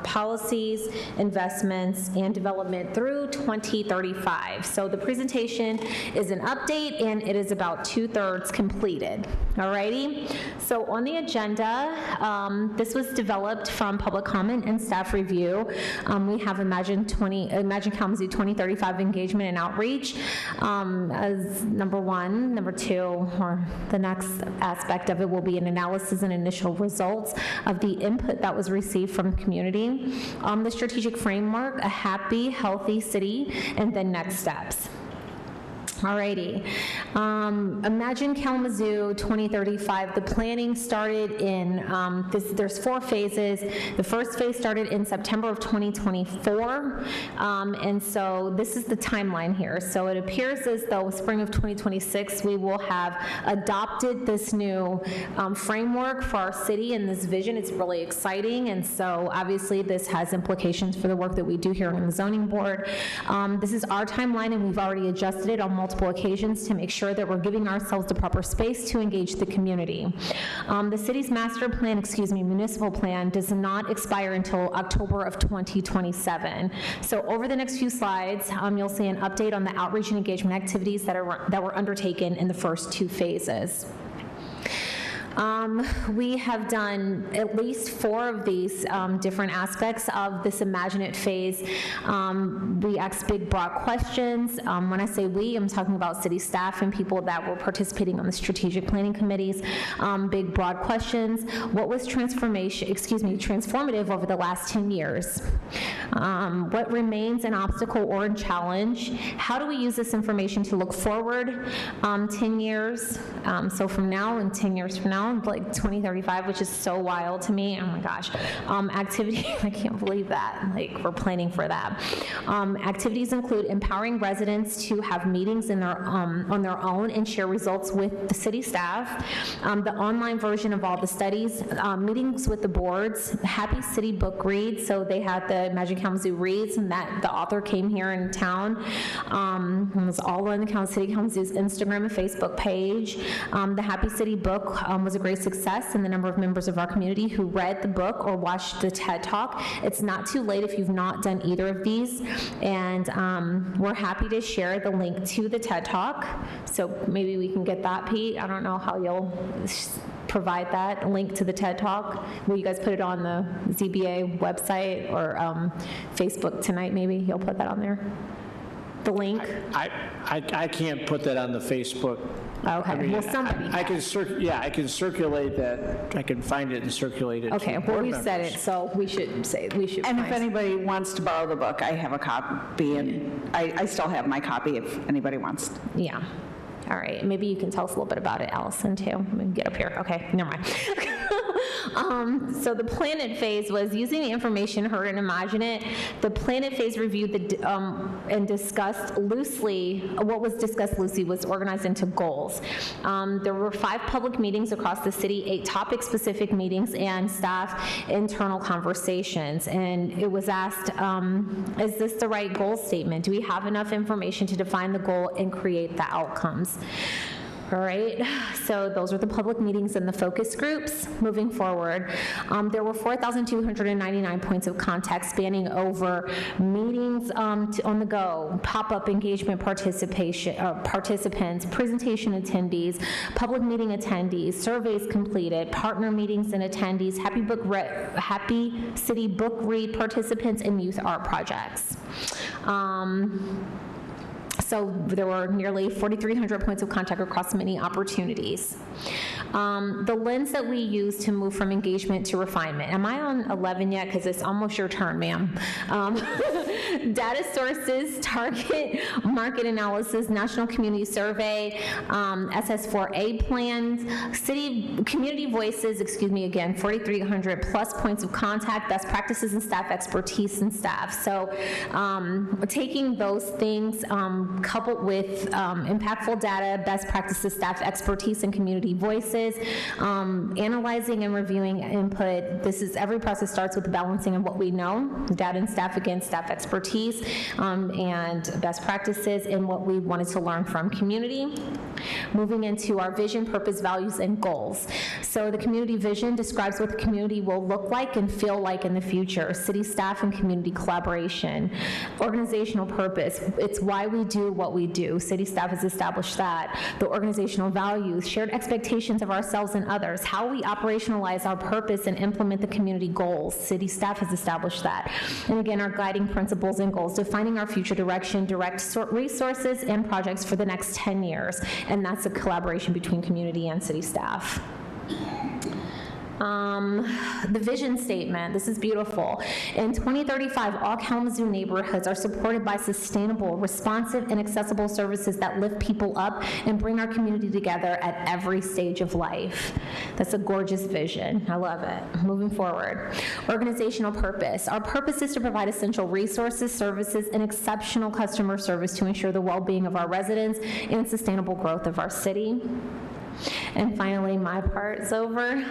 policies, investments, and development through 2035. So the presentation is an update, and it is about 2/3 completed. All righty. So on the agenda, this was developed from public comment and staff review. We have Imagine Kalamazoo 2035 engagement and outreach as number 1. Number 2, or the next aspect of it, will be an analysis and initial results of the input that was received from the community. The strategic framework, a happy, healthy city, and then next steps. Alrighty. Imagine Kalamazoo 2035. The planning started in, there's 4 phases. The first phase started in September of 2024. And so this is the timeline here. So it appears as though spring of 2026, we will have adopted this new framework for our city and this vision. It's really exciting. And so obviously this has implications for the work that we do here on the zoning board. This is our timeline, and we've already adjusted it on multiple occasions to make sure that we're giving ourselves the proper space to engage the community. The city's master plan, municipal plan, does not expire until October of 2027. So over the next few slides, you'll see an update on the outreach and engagement activities that were undertaken in the first 2 phases. We have done at least 4 of these different aspects of this Imagine It phase. We asked big, broad questions. When I say we, I'm talking about city staff and people that were participating on the strategic planning committees. Big, broad questions. What was transformative over the last 10 years? What remains an obstacle or a challenge? How do we use this information to look forward 10 years? So from now and 10 years from now, now, like 2035, which is so wild to me. Oh my gosh. Activity, I can't believe that. Like, we're planning for that. Activities include empowering residents to have meetings in their, on their own and share results with the city staff. The online version of all the studies, meetings with the boards, Happy City book reads. So they had the Magic Kalamazoo Reads, and that the author came here in town. It was all on the City Kalamazoo's Instagram and Facebook page. The Happy City book was a great success, and the number of members of our community who read the book or watched the TED Talk. It's not too late if you've not done either of these, and we're happy to share the link to the TED Talk. So maybe we can get that, Pete. I don't know how you'll provide that link to the TED Talk. Will you guys put it on the ZBA website or Facebook tonight? Maybe you'll put that on there. The link. I can't put that on the Facebook. Okay. I mean, well, somebody. I can circulate that. I can find it and circulate it. Okay. Well, we said it, so we should say we should. And if anybody wants to borrow the book, I have a copy, and I still have my copy if anybody wants. Yeah. All right, maybe you can tell us a little bit about it, Allison, too. Let me get up here. Okay, never mind. So the planet phase was using the information heard and imagine it. The planet phase reviewed and discussed loosely, what was discussed loosely was organized into goals. There were 5 public meetings across the city, 8 topic-specific meetings, and staff internal conversations. And it was asked, is this the right goal statement? Do we have enough information to define the goal and create the outcomes? All right, so those are the public meetings and the focus groups. Moving forward, there were 4,299 points of contact spanning over meetings on the go, pop-up engagement participants, presentation attendees, public meeting attendees, surveys completed, partner meetings and attendees, Happy City book read participants, and youth art projects. So there were nearly 4,300 points of contact across many opportunities. The lens that we use to move from engagement to refinement. Am I on 11 yet? Because it's almost your turn, ma'am. Data sources, target market analysis, national community survey, SS4A plans, community voices, again, 4,300 plus points of contact, best practices and staff expertise and staff. So taking those things, coupled with impactful data, best practices, staff expertise, and community voices, analyzing and reviewing input. Every process starts with the balancing of what we know, data and staff, again, staff expertise, and best practices, and what we wanted to learn from community. Moving into our vision, purpose, values, and goals. So the community vision describes what the community will look like and feel like in the future. City staff and community collaboration. Organizational purpose, it's why we do what we do. City staff has established that. The organizational values, shared expectations of ourselves and others, how we operationalize our purpose and implement the community goals. City staff has established that. And again, our guiding principles and goals, defining our future direction, direct resources and projects for the next 10 years. And that's a collaboration between community and city staff. The vision statement, this is beautiful. In 2035, all Kalamazoo neighborhoods are supported by sustainable, responsive, and accessible services that lift people up and bring our community together at every stage of life. That's a gorgeous vision. I love it. Moving forward. Organizational purpose. Our purpose is to provide essential resources, services, and exceptional customer service to ensure the well-being of our residents and sustainable growth of our city. And finally, my part's over.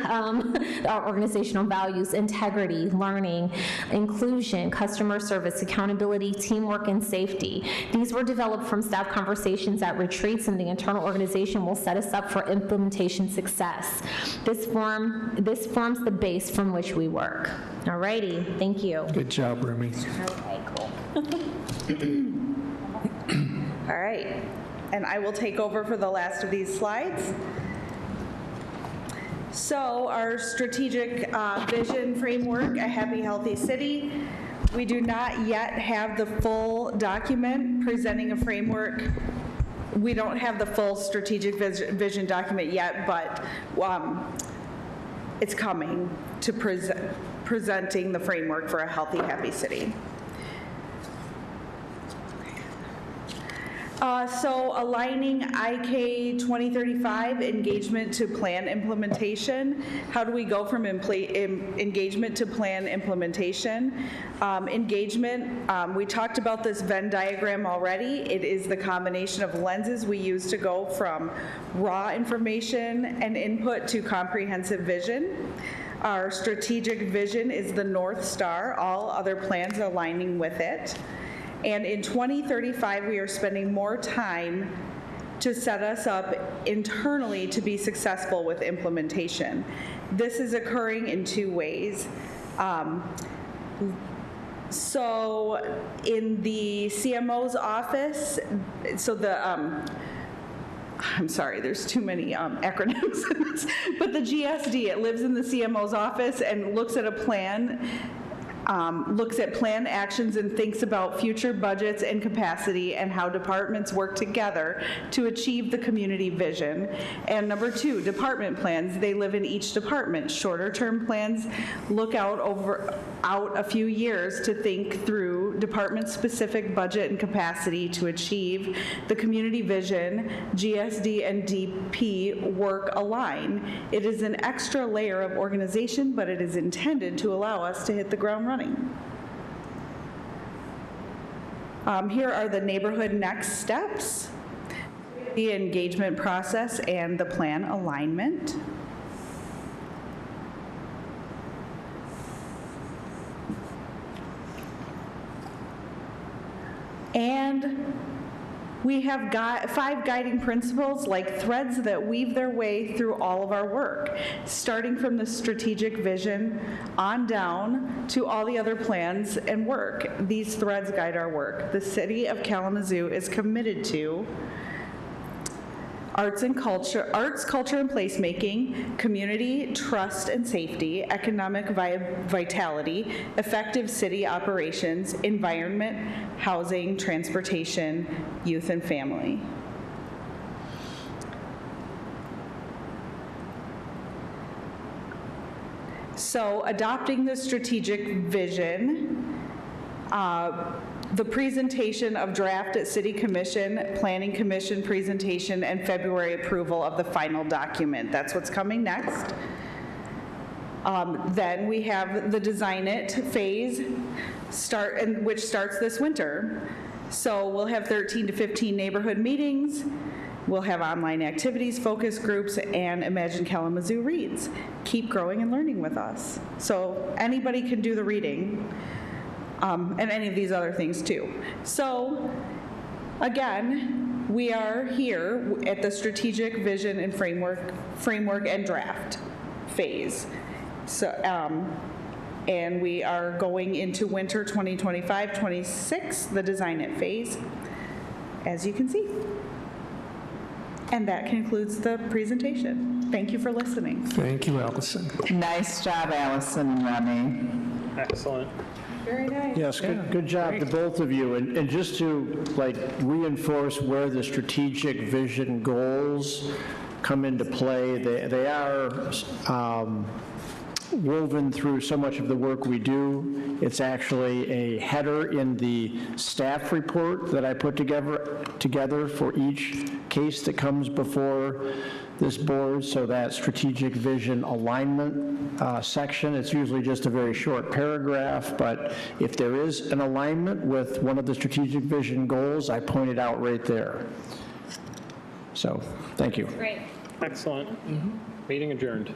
Our organizational values, integrity, learning, inclusion, customer service, accountability, teamwork, and safety. These were developed from staff conversations at retreats, and the internal organization will set us up for implementation success. This forms the base from which we work. All righty, thank you. Good job, Remy. Okay, cool. All right, and I will take over for the last of these slides. So our strategic vision framework, A Happy, Healthy City. We do not yet have the full document presenting a framework. We don't have the full strategic vision document yet, but it's coming to presenting the framework for a healthy, happy city. So aligning IK 2035 engagement to plan implementation. How do we go from engagement to plan implementation? Engagement, we talked about this Venn diagram already. It is the combination of lenses we use to go from raw information and input to comprehensive vision. Our strategic vision is the North Star, all other plans aligning with it. And in 2035, we are spending more time to set us up internally to be successful with implementation. This is occurring in two ways. So in the CMO's office, so the, I'm sorry, there's too many acronyms in this, but the GSD, it lives in the CMO's office and looks at a plan, looks at plan actions and thinks about future budgets and capacity and how departments work together to achieve the community vision. And number two, department plans. They live in each department. Shorter term plans look out a few years to think through department specific budget and capacity to achieve the community vision. GSD and DP work align. It is an extra layer of organization, but it is intended to allow us to hit the ground running. Here are the neighborhood next steps, the engagement process, and the plan alignment. And we have got 5 guiding principles like threads that weave their way through all of our work, starting from the strategic vision on down to all the other plans and work. These threads guide our work. The City of Kalamazoo is committed to arts, culture and placemaking, community, trust and safety, economic vitality, effective city operations, environment, housing, transportation, youth and family. So adopting the strategic vision, the presentation of draft at City Commission, Planning Commission presentation, and February approval of the final document. That's what's coming next. Then we have the Design It phase, which starts this winter. So we'll have 13 to 15 neighborhood meetings. We'll have online activities, focus groups, and Imagine Kalamazoo Reads. Keep growing and learning with us. So anybody can do the reading. And any of these other things too. So again, we are here at the strategic vision and framework and draft phase. So, and we are going into winter 2025-26, the Design It phase, as you can see. And that concludes the presentation. Thank you for listening. Thank you, Allison. Nice job, Allison and Remy. Excellent. Very nice. Yes, good job to both of you. And just to reinforce where the strategic vision goals come into play, they are woven through so much of the work we do. It's actually a header in the staff report that I put together for each case that comes before this board. So that strategic vision alignment section, it's usually just a very short paragraph, but if there is an alignment with one of the strategic vision goals, I point it out right there. So, thank you. Great. Excellent. Meeting adjourned.